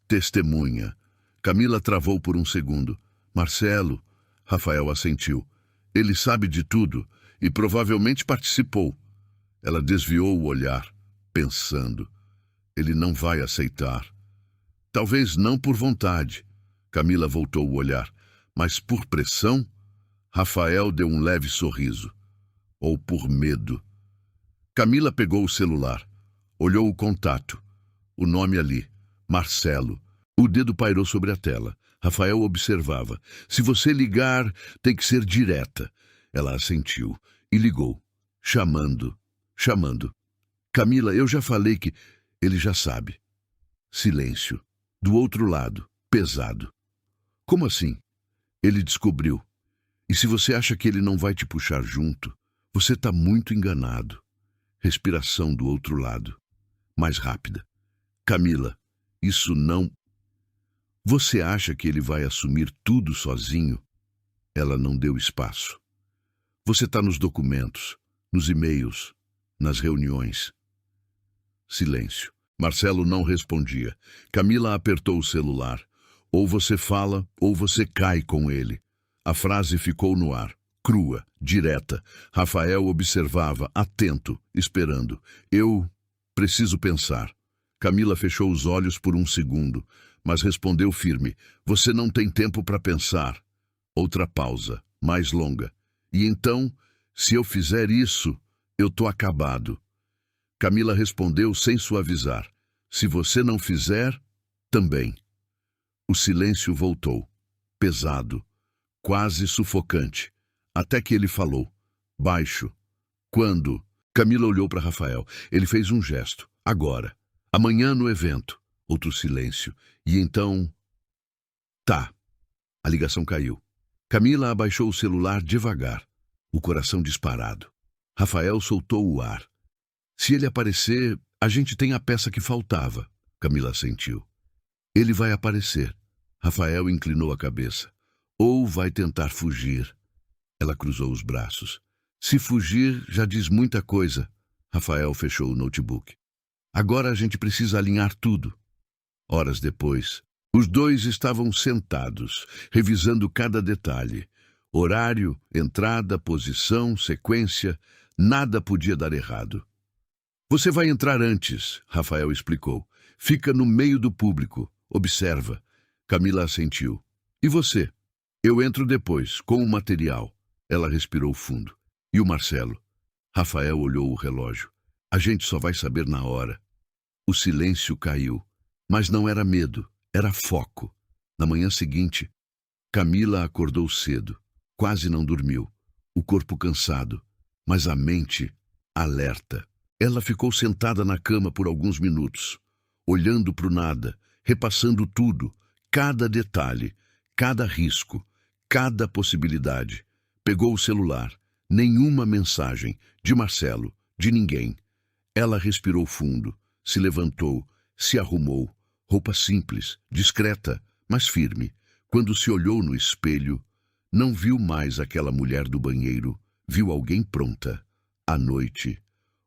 Testemunha. Camila travou por um segundo. Marcelo, Rafael assentiu. Ele sabe de tudo e provavelmente participou. Ela desviou o olhar, pensando. Ele não vai aceitar. Talvez não por vontade. Camila voltou o olhar. Mas por pressão? Rafael deu um leve sorriso. Ou por medo. Camila pegou o celular. Olhou o contato. O nome ali. Marcelo. O dedo pairou sobre a tela. Rafael observava. Se você ligar, tem que ser direta. Ela assentiu e ligou. Chamando. Camila, eu já falei que... Ele já sabe. Silêncio. Do outro lado. Pesado. Como assim? Ele descobriu. E se você acha que ele não vai te puxar junto, você está muito enganado. Respiração do outro lado. Mais rápida. Camila, isso não... Você acha que ele vai assumir tudo sozinho? Ela não deu espaço. Você está nos documentos, nos e-mails, nas reuniões. Silêncio. Marcelo não respondia. Camila apertou o celular. Ou você fala, ou você cai com ele. A frase ficou no ar, crua, direta. Rafael observava, atento, esperando. Eu preciso pensar. Camila fechou os olhos por um segundo, mas respondeu firme. Você não tem tempo para pensar. Outra pausa, mais longa. E então, se eu fizer isso, eu tô acabado. Camila respondeu sem suavizar. Se você não fizer, também. O silêncio voltou, pesado, quase sufocante, até que ele falou, baixo. Quando? Camila olhou para Rafael. Ele fez um gesto. Agora. Amanhã no evento. Outro silêncio. E então... Tá. A ligação caiu. Camila abaixou o celular devagar, o coração disparado. Rafael soltou o ar. Se ele aparecer, a gente tem a peça que faltava, Camila sentiu. Ele vai aparecer. Rafael inclinou a cabeça. Ou vai tentar fugir. Ela cruzou os braços. Se fugir, já diz muita coisa. Rafael fechou o notebook. Agora a gente precisa alinhar tudo. Horas depois, os dois estavam sentados, revisando cada detalhe. Horário, entrada, posição, sequência, nada podia dar errado. Você vai entrar antes, Rafael explicou. Fica no meio do público, observa. Camila assentiu. E você? Eu entro depois, com o material. Ela respirou fundo. E o Marcelo? Rafael olhou o relógio. A gente só vai saber na hora. O silêncio caiu. Mas não era medo, era foco. Na manhã seguinte, Camila acordou cedo. Quase não dormiu. O corpo cansado, mas a mente alerta. Ela ficou sentada na cama por alguns minutos, olhando para o nada, repassando tudo, cada detalhe, cada risco, cada possibilidade. Pegou o celular. Nenhuma mensagem, de Marcelo, de ninguém. Ela respirou fundo, se levantou, se arrumou. Roupa simples, discreta, mas firme. Quando se olhou no espelho, não viu mais aquela mulher do banheiro. Viu alguém pronta. À noite,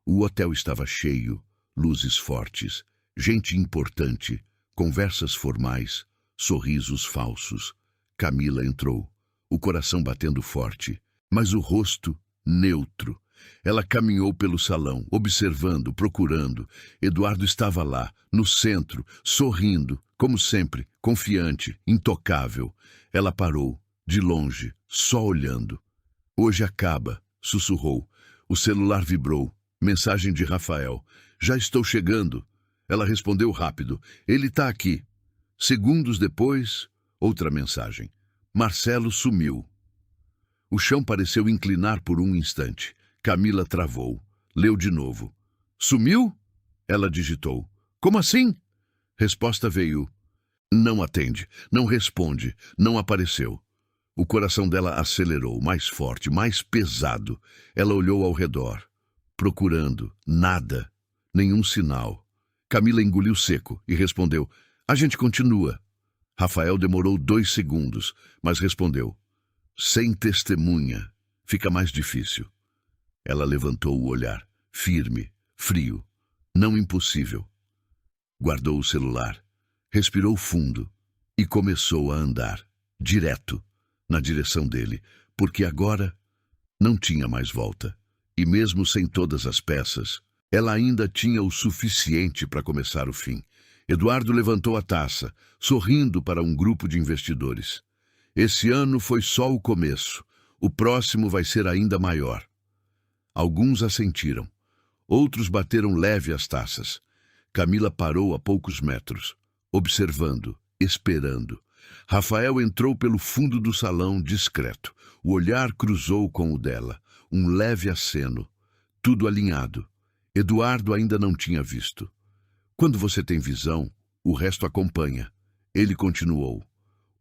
o hotel estava cheio, luzes fortes, gente importante, conversas formais, sorrisos falsos. Camila entrou, o coração batendo forte, mas o rosto neutro. Ela caminhou pelo salão, observando, procurando. Eduardo estava lá, no centro, sorrindo, como sempre, confiante, intocável. Ela parou, de longe, só olhando. Hoje acaba, sussurrou. O celular vibrou. Mensagem de Rafael. Já estou chegando. Ela respondeu rápido. Ele está aqui. Segundos depois, outra mensagem. Marcelo sumiu. O chão pareceu inclinar por um instante. Camila travou. Leu de novo. Sumiu? Ela digitou. Como assim? Resposta veio. Não atende, não responde, não apareceu. O coração dela acelerou, mais forte, mais pesado. Ela olhou ao redor, procurando. Nada. Nenhum sinal. Camila engoliu seco e respondeu. A gente continua. Rafael demorou 2 segundos, mas respondeu. Sem testemunha, fica mais difícil. Ela levantou o olhar, firme, frio, não impossível. Guardou o celular, respirou fundo e começou a andar, direto, na direção dele, porque agora não tinha mais volta. E mesmo sem todas as peças, ela ainda tinha o suficiente para começar o fim. Eduardo levantou a taça, sorrindo para um grupo de investidores. Esse ano foi só o começo. O próximo vai ser ainda maior. Alguns assentiram. Outros bateram leve as taças. Camila parou a poucos metros, observando, esperando. Rafael entrou pelo fundo do salão, discreto. O olhar cruzou com o dela. Um leve aceno. Tudo alinhado. Eduardo ainda não tinha visto. Quando você tem visão, o resto acompanha. Ele continuou.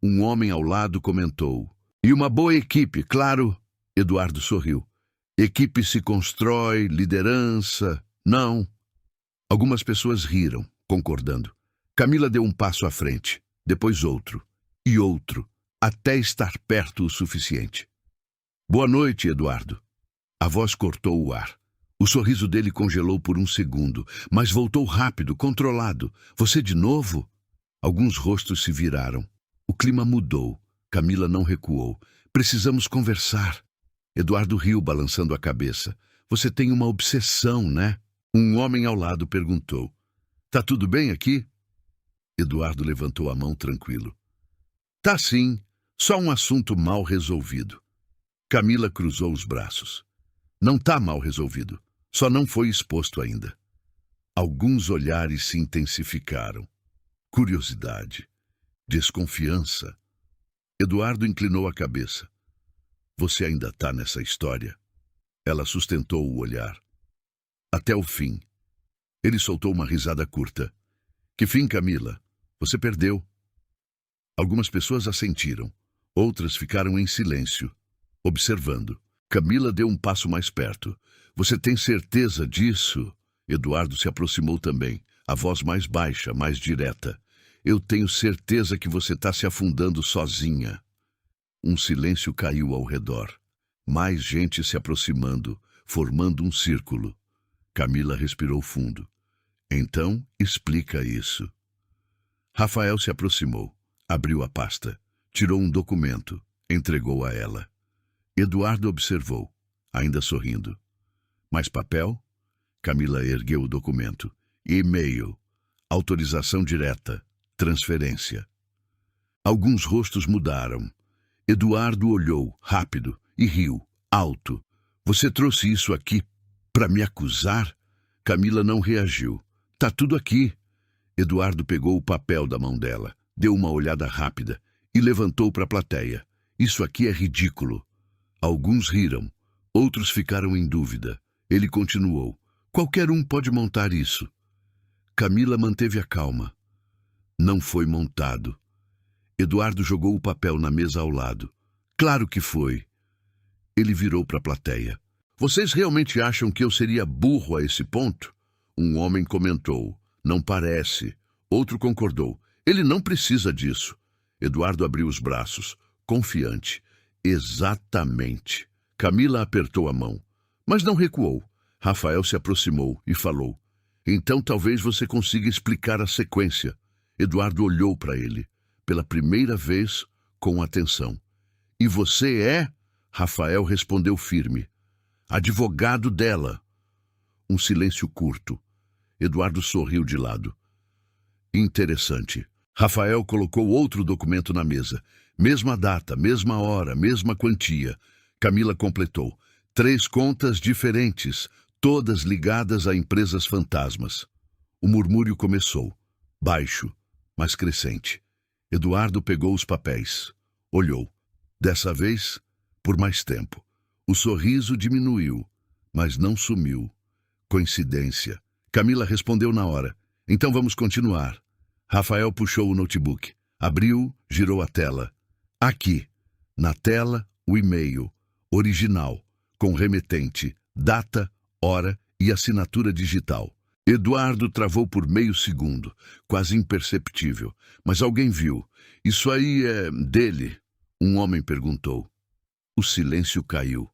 Um homem ao lado comentou. E uma boa equipe, claro. Eduardo sorriu. Equipe se constrói, liderança... Não. Algumas pessoas riram, concordando. Camila deu um passo à frente, depois outro, e outro, até estar perto o suficiente. Boa noite, Eduardo. A voz cortou o ar. O sorriso dele congelou por um segundo, mas voltou rápido, controlado. Você de novo? Alguns rostos se viraram. O clima mudou. Camila não recuou. Precisamos conversar. Eduardo riu, balançando a cabeça. Você tem uma obsessão, né? Um homem ao lado perguntou. Tá tudo bem aqui? Eduardo levantou a mão tranquilo. Tá sim, só um assunto mal resolvido. Camila cruzou os braços. Não tá mal resolvido, só não foi exposto ainda. Alguns olhares se intensificaram. Curiosidade, desconfiança. Eduardo inclinou a cabeça. Você ainda tá nessa história? Ela sustentou o olhar. Até o fim. Ele soltou uma risada curta. Que fim, Camila? Você perdeu. Algumas pessoas assentiram. Outras ficaram em silêncio, observando. Camila deu um passo mais perto. Você tem certeza disso? Eduardo se aproximou também, a voz mais baixa, mais direta. Eu tenho certeza que você está se afundando sozinha. Um silêncio caiu ao redor. Mais gente se aproximando, formando um círculo. Camila respirou fundo. Então, explica isso. Rafael se aproximou, abriu a pasta, tirou um documento, entregou a ela. Eduardo observou, ainda sorrindo. Mais papel? Camila ergueu o documento. E-mail. Autorização direta. Transferência. Alguns rostos mudaram. Eduardo olhou, rápido, e riu, alto. Você trouxe isso aqui para me acusar? Camila não reagiu. Tá tudo aqui. Eduardo pegou o papel da mão dela, deu uma olhada rápida e levantou para a plateia. Isso aqui é ridículo. Alguns riram, outros ficaram em dúvida. Ele continuou. Qualquer um pode montar isso. Camila manteve a calma. Não foi montado. Eduardo jogou o papel na mesa ao lado. Claro que foi. Ele virou para a plateia. Vocês realmente acham que eu seria burro a esse ponto? Um homem comentou. Não parece. Outro concordou. Ele não precisa disso. Eduardo abriu os braços, confiante. Exatamente. Camila apertou a mão, mas não recuou. Rafael se aproximou e falou. Então talvez você consiga explicar a sequência. Eduardo olhou para ele, pela primeira vez, com atenção. E você é? Rafael respondeu firme. Advogado dela. Um silêncio curto. Eduardo sorriu de lado. Interessante. Rafael colocou outro documento na mesa. Mesma data, mesma hora, mesma quantia. Camila completou. 3 contas diferentes, todas ligadas a empresas fantasmas. O murmúrio começou. Baixo, mas crescente. Eduardo pegou os papéis. Olhou. Dessa vez, por mais tempo. O sorriso diminuiu, mas não sumiu. Coincidência. Camila respondeu na hora. Então vamos continuar. Rafael puxou o notebook. Abriu, girou a tela. Aqui. Na tela, o e-mail. Original. Com remetente, data, hora e assinatura digital. Eduardo travou por meio segundo, quase imperceptível. Mas alguém viu. Isso aí é dele? Um homem perguntou. O silêncio caiu.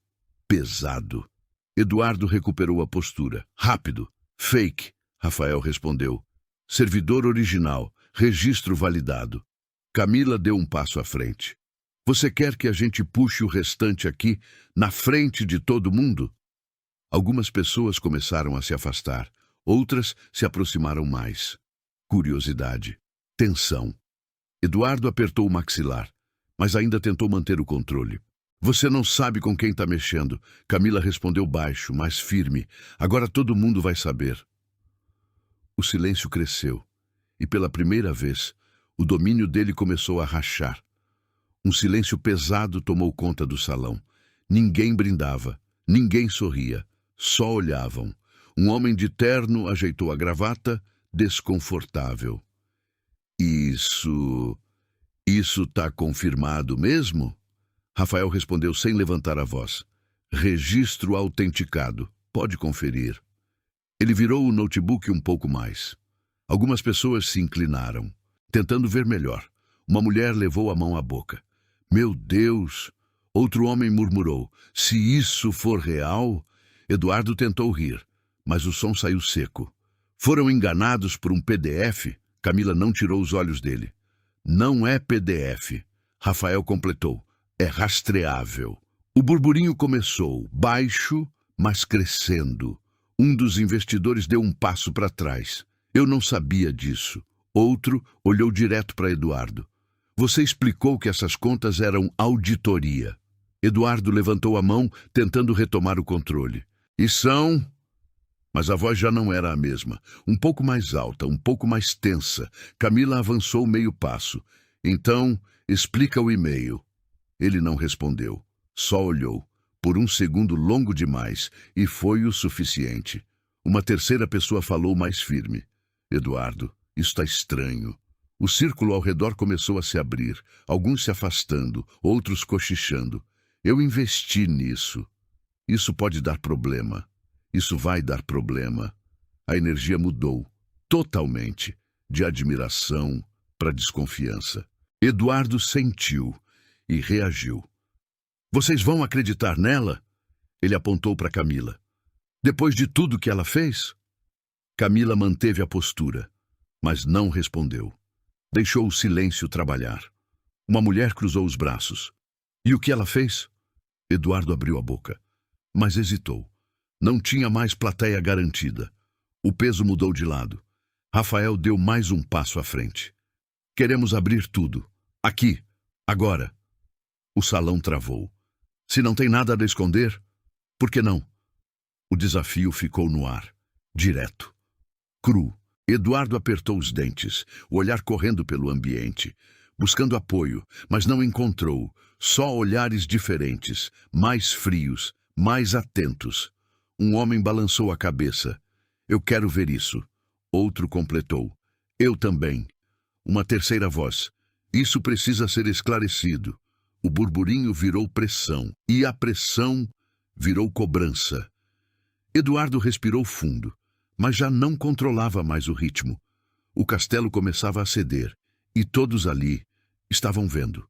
Pesado. Eduardo recuperou a postura. Rápido. Fake, Rafael respondeu. Servidor original. Registro validado. Camila deu um passo à frente. Você quer que a gente puxe o restante aqui, na frente de todo mundo? Algumas pessoas começaram a se afastar. Outras se aproximaram mais. Curiosidade. Tensão. Eduardo apertou o maxilar, mas ainda tentou manter o controle. Você não sabe com quem está mexendo. Camila respondeu baixo, mas firme. Agora todo mundo vai saber. O silêncio cresceu, e pela primeira vez, o domínio dele começou a rachar. Um silêncio pesado tomou conta do salão. Ninguém brindava, ninguém sorria, só olhavam. Um homem de terno ajeitou a gravata, desconfortável. Isso tá confirmado mesmo? Rafael respondeu sem levantar a voz. Registro autenticado. Pode conferir. Ele virou o notebook um pouco mais. Algumas pessoas se inclinaram, tentando ver melhor. Uma mulher levou a mão à boca. Meu Deus! Outro homem murmurou. Se isso for real... Eduardo tentou rir, mas o som saiu seco. Foram enganados por um PDF? Camila não tirou os olhos dele. Não é PDF. Rafael completou. É rastreável. O burburinho começou, baixo, mas crescendo. Um dos investidores deu um passo para trás. Eu não sabia disso. Outro olhou direto para Eduardo. Você explicou que essas contas eram auditoria. Eduardo levantou a mão, tentando retomar o controle. E são... Mas a voz já não era a mesma. Um pouco mais alta, um pouco mais tensa. Camila avançou meio passo. Então, explica o e-mail. Ele não respondeu. Só olhou. Por um segundo longo demais, e foi o suficiente. Uma terceira pessoa falou mais firme. Eduardo, isso está estranho. O círculo ao redor começou a se abrir, alguns se afastando, outros cochichando. Eu investi nisso. Isso pode dar problema. Isso vai dar problema. A energia mudou, totalmente, de admiração para desconfiança. Eduardo sentiu e reagiu. Vocês vão acreditar nela? Ele apontou para Camila. Depois de tudo que ela fez? Camila manteve a postura, mas não respondeu. Deixou o silêncio trabalhar. Uma mulher cruzou os braços. E o que ela fez? Eduardo abriu a boca, mas hesitou. Não tinha mais plateia garantida. O peso mudou de lado. Rafael deu mais um passo à frente. Queremos abrir tudo. Aqui. Agora. O salão travou. Se não tem nada a esconder, por que não? O desafio ficou no ar. Direto. Cru. Eduardo apertou os dentes, o olhar correndo pelo ambiente, buscando apoio, mas não encontrou. Só olhares diferentes, mais frios, mais atentos. Um homem balançou a cabeça. Eu quero ver isso. Outro completou. Eu também. Uma terceira voz. Isso precisa ser esclarecido. O burburinho virou pressão, e a pressão virou cobrança. Eduardo respirou fundo, mas já não controlava mais o ritmo. O castelo começava a ceder, e todos ali estavam vendo.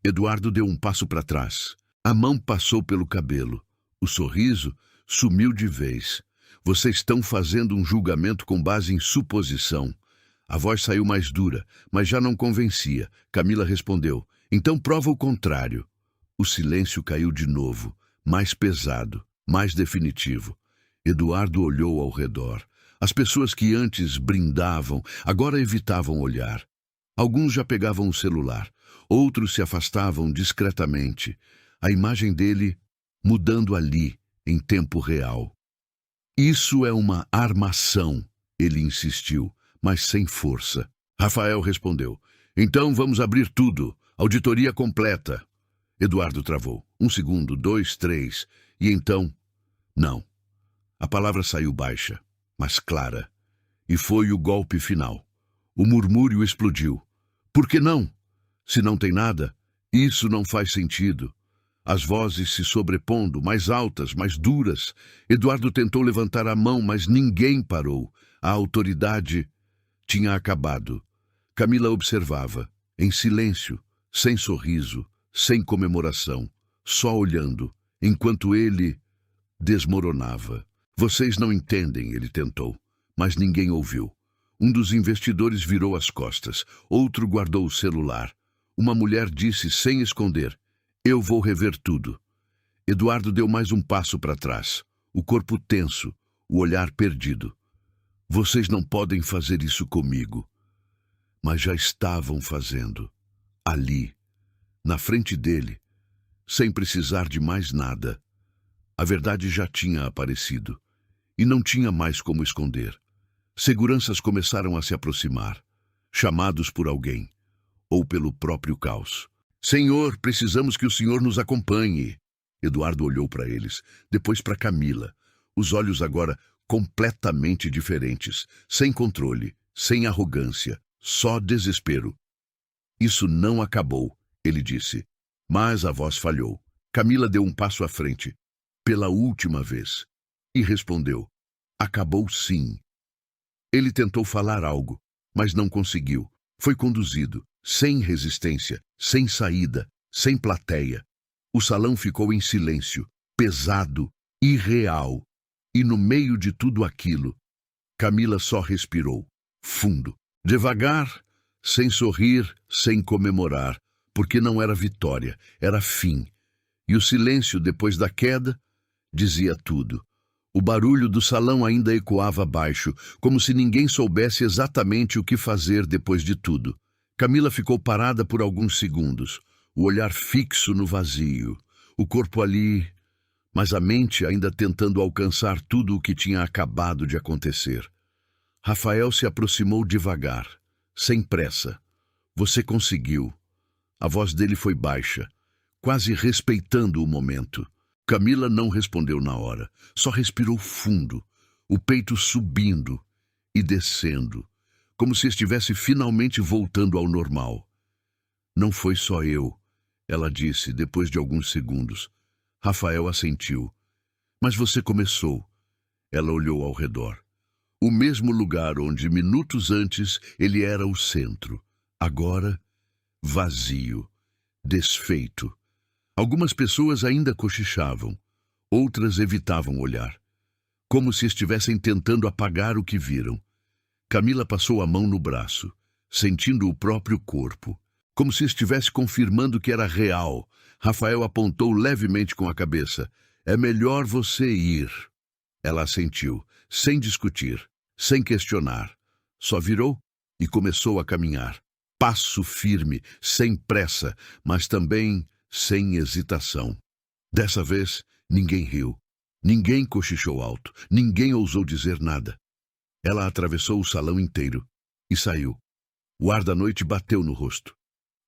Eduardo deu um passo para trás. A mão passou pelo cabelo. O sorriso sumiu de vez. Vocês estão fazendo um julgamento com base em suposição. A voz saiu mais dura, mas já não convencia. Camila respondeu. Então prova o contrário. O silêncio caiu de novo, mais pesado, mais definitivo. Eduardo olhou ao redor. As pessoas que antes brindavam, agora evitavam olhar. Alguns já pegavam o celular, outros se afastavam discretamente. A imagem dele mudando ali, em tempo real. Isso é uma armação, ele insistiu, mas sem força. Rafael respondeu. Então vamos abrir tudo. Auditoria completa. Eduardo travou. 1 segundo, 2, 3. E então... Não. A palavra saiu baixa, mas clara. E foi o golpe final. O murmúrio explodiu. Por que não? Se não tem nada, isso não faz sentido. As vozes se sobrepondo, mais altas, mais duras. Eduardo tentou levantar a mão, mas ninguém parou. A autoridade tinha acabado. Camila observava, em silêncio, sem sorriso, sem comemoração, só olhando, enquanto ele desmoronava. Vocês não entendem, ele tentou, mas ninguém ouviu. Um dos investidores virou as costas, outro guardou o celular. Uma mulher disse sem esconder, eu vou rever tudo. Eduardo deu mais um passo para trás, o corpo tenso, o olhar perdido. Vocês não podem fazer isso comigo. Mas já estavam fazendo. Ali, na frente dele, sem precisar de mais nada. A verdade já tinha aparecido, e não tinha mais como esconder. Seguranças começaram a se aproximar, chamados por alguém, ou pelo próprio caos. Senhor, precisamos que o senhor nos acompanhe. Eduardo olhou para eles, depois para Camila, os olhos agora completamente diferentes, sem controle, sem arrogância, só desespero. Isso não acabou, ele disse. Mas a voz falhou. Camila deu um passo à frente, pela última vez, e respondeu. Acabou sim. Ele tentou falar algo, mas não conseguiu. Foi conduzido, sem resistência, sem saída, sem plateia. O salão ficou em silêncio, pesado, irreal. E no meio de tudo aquilo, Camila só respirou, fundo, devagar, sem sorrir, sem comemorar, porque não era vitória, era fim. E o silêncio depois da queda dizia tudo. O barulho do salão ainda ecoava baixo, como se ninguém soubesse exatamente o que fazer depois de tudo. Camila ficou parada por alguns segundos, o olhar fixo no vazio, o corpo ali, mas a mente ainda tentando alcançar tudo o que tinha acabado de acontecer. Rafael se aproximou devagar, sem pressa. Você conseguiu. A voz dele foi baixa, quase respeitando o momento. Camila não respondeu na hora, só respirou fundo, o peito subindo e descendo, como se estivesse finalmente voltando ao normal. Não foi só eu, ela disse depois de alguns segundos. Rafael assentiu. Mas você começou. Ela olhou ao redor. O mesmo lugar onde minutos antes ele era o centro. Agora, vazio, desfeito. Algumas pessoas ainda cochichavam, outras evitavam olhar, como se estivessem tentando apagar o que viram. Camila passou a mão no braço, sentindo o próprio corpo, como se estivesse confirmando que era real. Rafael apontou levemente com a cabeça. É melhor você ir. Ela assentiu, sem discutir, sem questionar. Só virou e começou a caminhar. Passo firme, sem pressa, mas também sem hesitação. Dessa vez, ninguém riu. Ninguém cochichou alto. Ninguém ousou dizer nada. Ela atravessou o salão inteiro e saiu. O ar da noite bateu no rosto.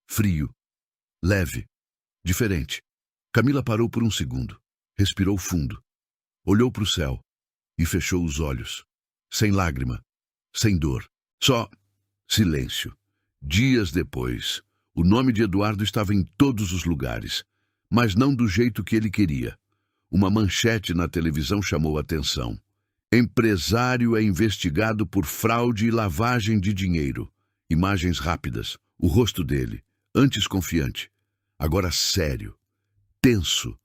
Frio, leve, diferente. Camila parou por um segundo, respirou fundo, olhou para o céu e fechou os olhos. Sem lágrima, sem dor, só silêncio. Dias depois, o nome de Eduardo estava em todos os lugares, mas não do jeito que ele queria. Uma manchete na televisão chamou a atenção. Empresário é investigado por fraude e lavagem de dinheiro. Imagens rápidas, o rosto dele, antes confiante, agora sério, tenso.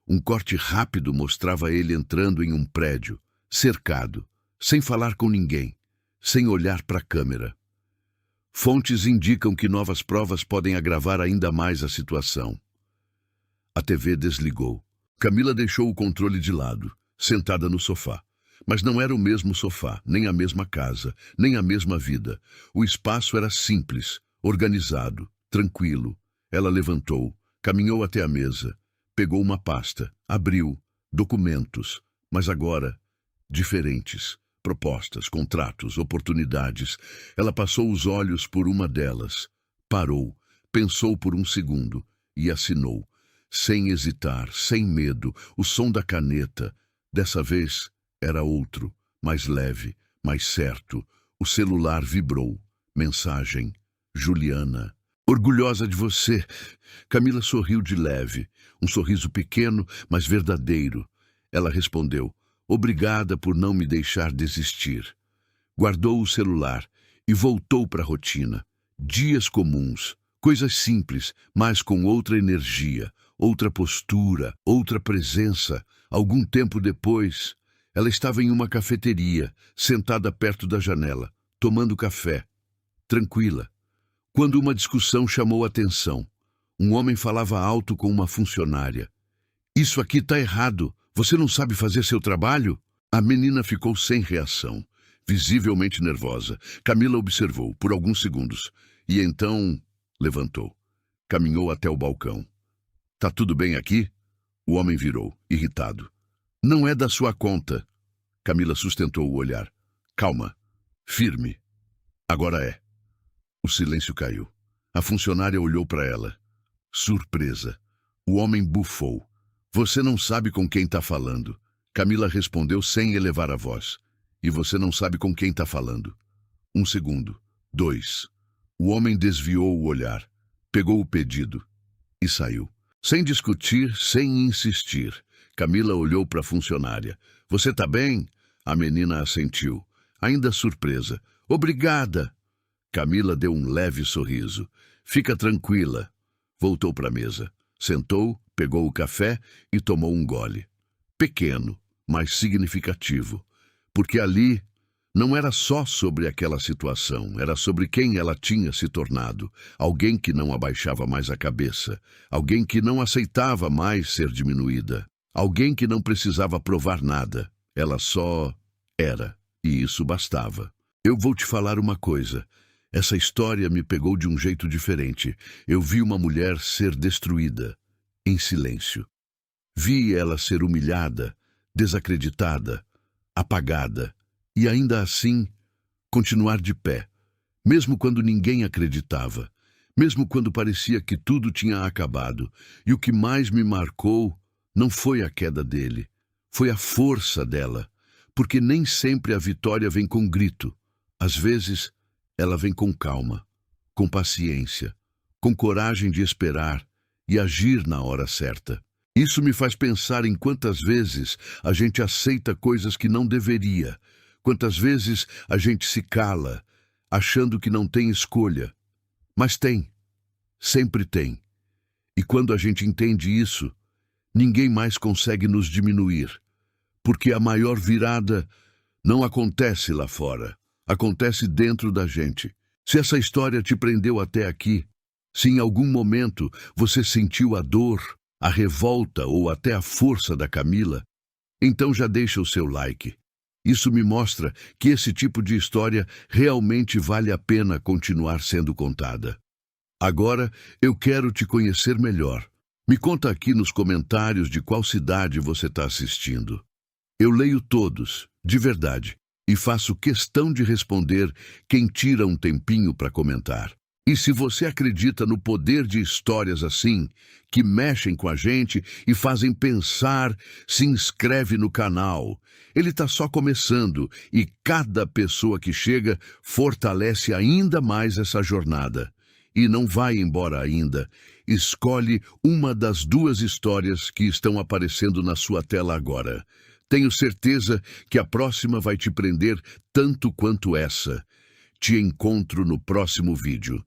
Um corte rápido mostrava ele entrando em um prédio, cercado, sem falar com ninguém, sem olhar para a câmera. Fontes indicam que novas provas podem agravar ainda mais a situação. A TV desligou. Camila deixou o controle de lado, sentada no sofá. Mas não era o mesmo sofá, nem a mesma casa, nem a mesma vida. O espaço era simples, organizado, tranquilo. Ela levantou, caminhou até a mesa, pegou uma pasta, abriu, documentos, mas agora, diferentes, propostas, contratos, oportunidades. Ela passou os olhos por uma delas, parou, pensou por um segundo e assinou, sem hesitar, sem medo, o som da caneta. Dessa vez era outro, mais leve, mais certo. O celular vibrou. Mensagem: Juliana. Orgulhosa de você. Camila sorriu de leve, um sorriso pequeno, mas verdadeiro. Ela respondeu: obrigada por não me deixar desistir. Guardou o celular e voltou para a rotina. Dias comuns, coisas simples, mas com outra energia, outra postura, outra presença. Algum tempo depois, ela estava em uma cafeteria, sentada perto da janela, tomando café, tranquila, quando uma discussão chamou a atenção. Um homem falava alto com uma funcionária. Isso aqui está errado. Você não sabe fazer seu trabalho? A menina ficou sem reação, visivelmente nervosa. Camila observou por alguns segundos e então levantou. Caminhou até o balcão. Tá tudo bem aqui? O homem virou, irritado. Não é da sua conta. Camila sustentou o olhar. Calma. Firme. Agora é. O silêncio caiu. A funcionária olhou para ela. Surpresa. O homem bufou. Você não sabe com quem está falando. Camila respondeu sem elevar a voz. E você não sabe com quem está falando. 1 segundo. 2. O homem desviou o olhar. Pegou o pedido. E saiu. Sem discutir, sem insistir. Camila olhou para a funcionária. Você está bem? A menina assentiu. Ainda surpresa. Obrigada. Camila deu um leve sorriso. Fica tranquila. Voltou para a mesa. Sentou, pegou o café e tomou um gole. Pequeno, mais significativo, porque ali não era só sobre aquela situação, era sobre quem ela tinha se tornado, alguém que não abaixava mais a cabeça, alguém que não aceitava mais ser diminuída, alguém que não precisava provar nada, ela só era, e isso bastava. Eu vou te falar uma coisa, essa história me pegou de um jeito diferente. Eu vi uma mulher ser destruída, em silêncio. Vi ela ser humilhada, desacreditada, apagada, e ainda assim continuar de pé, mesmo quando ninguém acreditava, mesmo quando parecia que tudo tinha acabado. E o que mais me marcou não foi a queda dele, foi a força dela, porque nem sempre a vitória vem com grito. Às vezes, ela vem com calma, com paciência, com coragem de esperar e agir na hora certa. Isso me faz pensar em quantas vezes a gente aceita coisas que não deveria, quantas vezes a gente se cala, achando que não tem escolha. Mas tem, sempre tem. E quando a gente entende isso, ninguém mais consegue nos diminuir, porque a maior virada não acontece lá fora, acontece dentro da gente. Se essa história te prendeu até aqui, se em algum momento você sentiu a dor, a revolta ou até a força da Camila, então já deixa o seu like. Isso me mostra que esse tipo de história realmente vale a pena continuar sendo contada. Agora eu quero te conhecer melhor. Me conta aqui nos comentários de qual cidade você está assistindo. Eu leio todos, de verdade, e faço questão de responder quem tira um tempinho para comentar. E se você acredita no poder de histórias assim, que mexem com a gente e fazem pensar, se inscreve no canal. Ele está só começando e cada pessoa que chega fortalece ainda mais essa jornada. E não vai embora ainda. Escolhe uma das duas histórias que estão aparecendo na sua tela agora. Tenho certeza que a próxima vai te prender tanto quanto essa. Te encontro no próximo vídeo.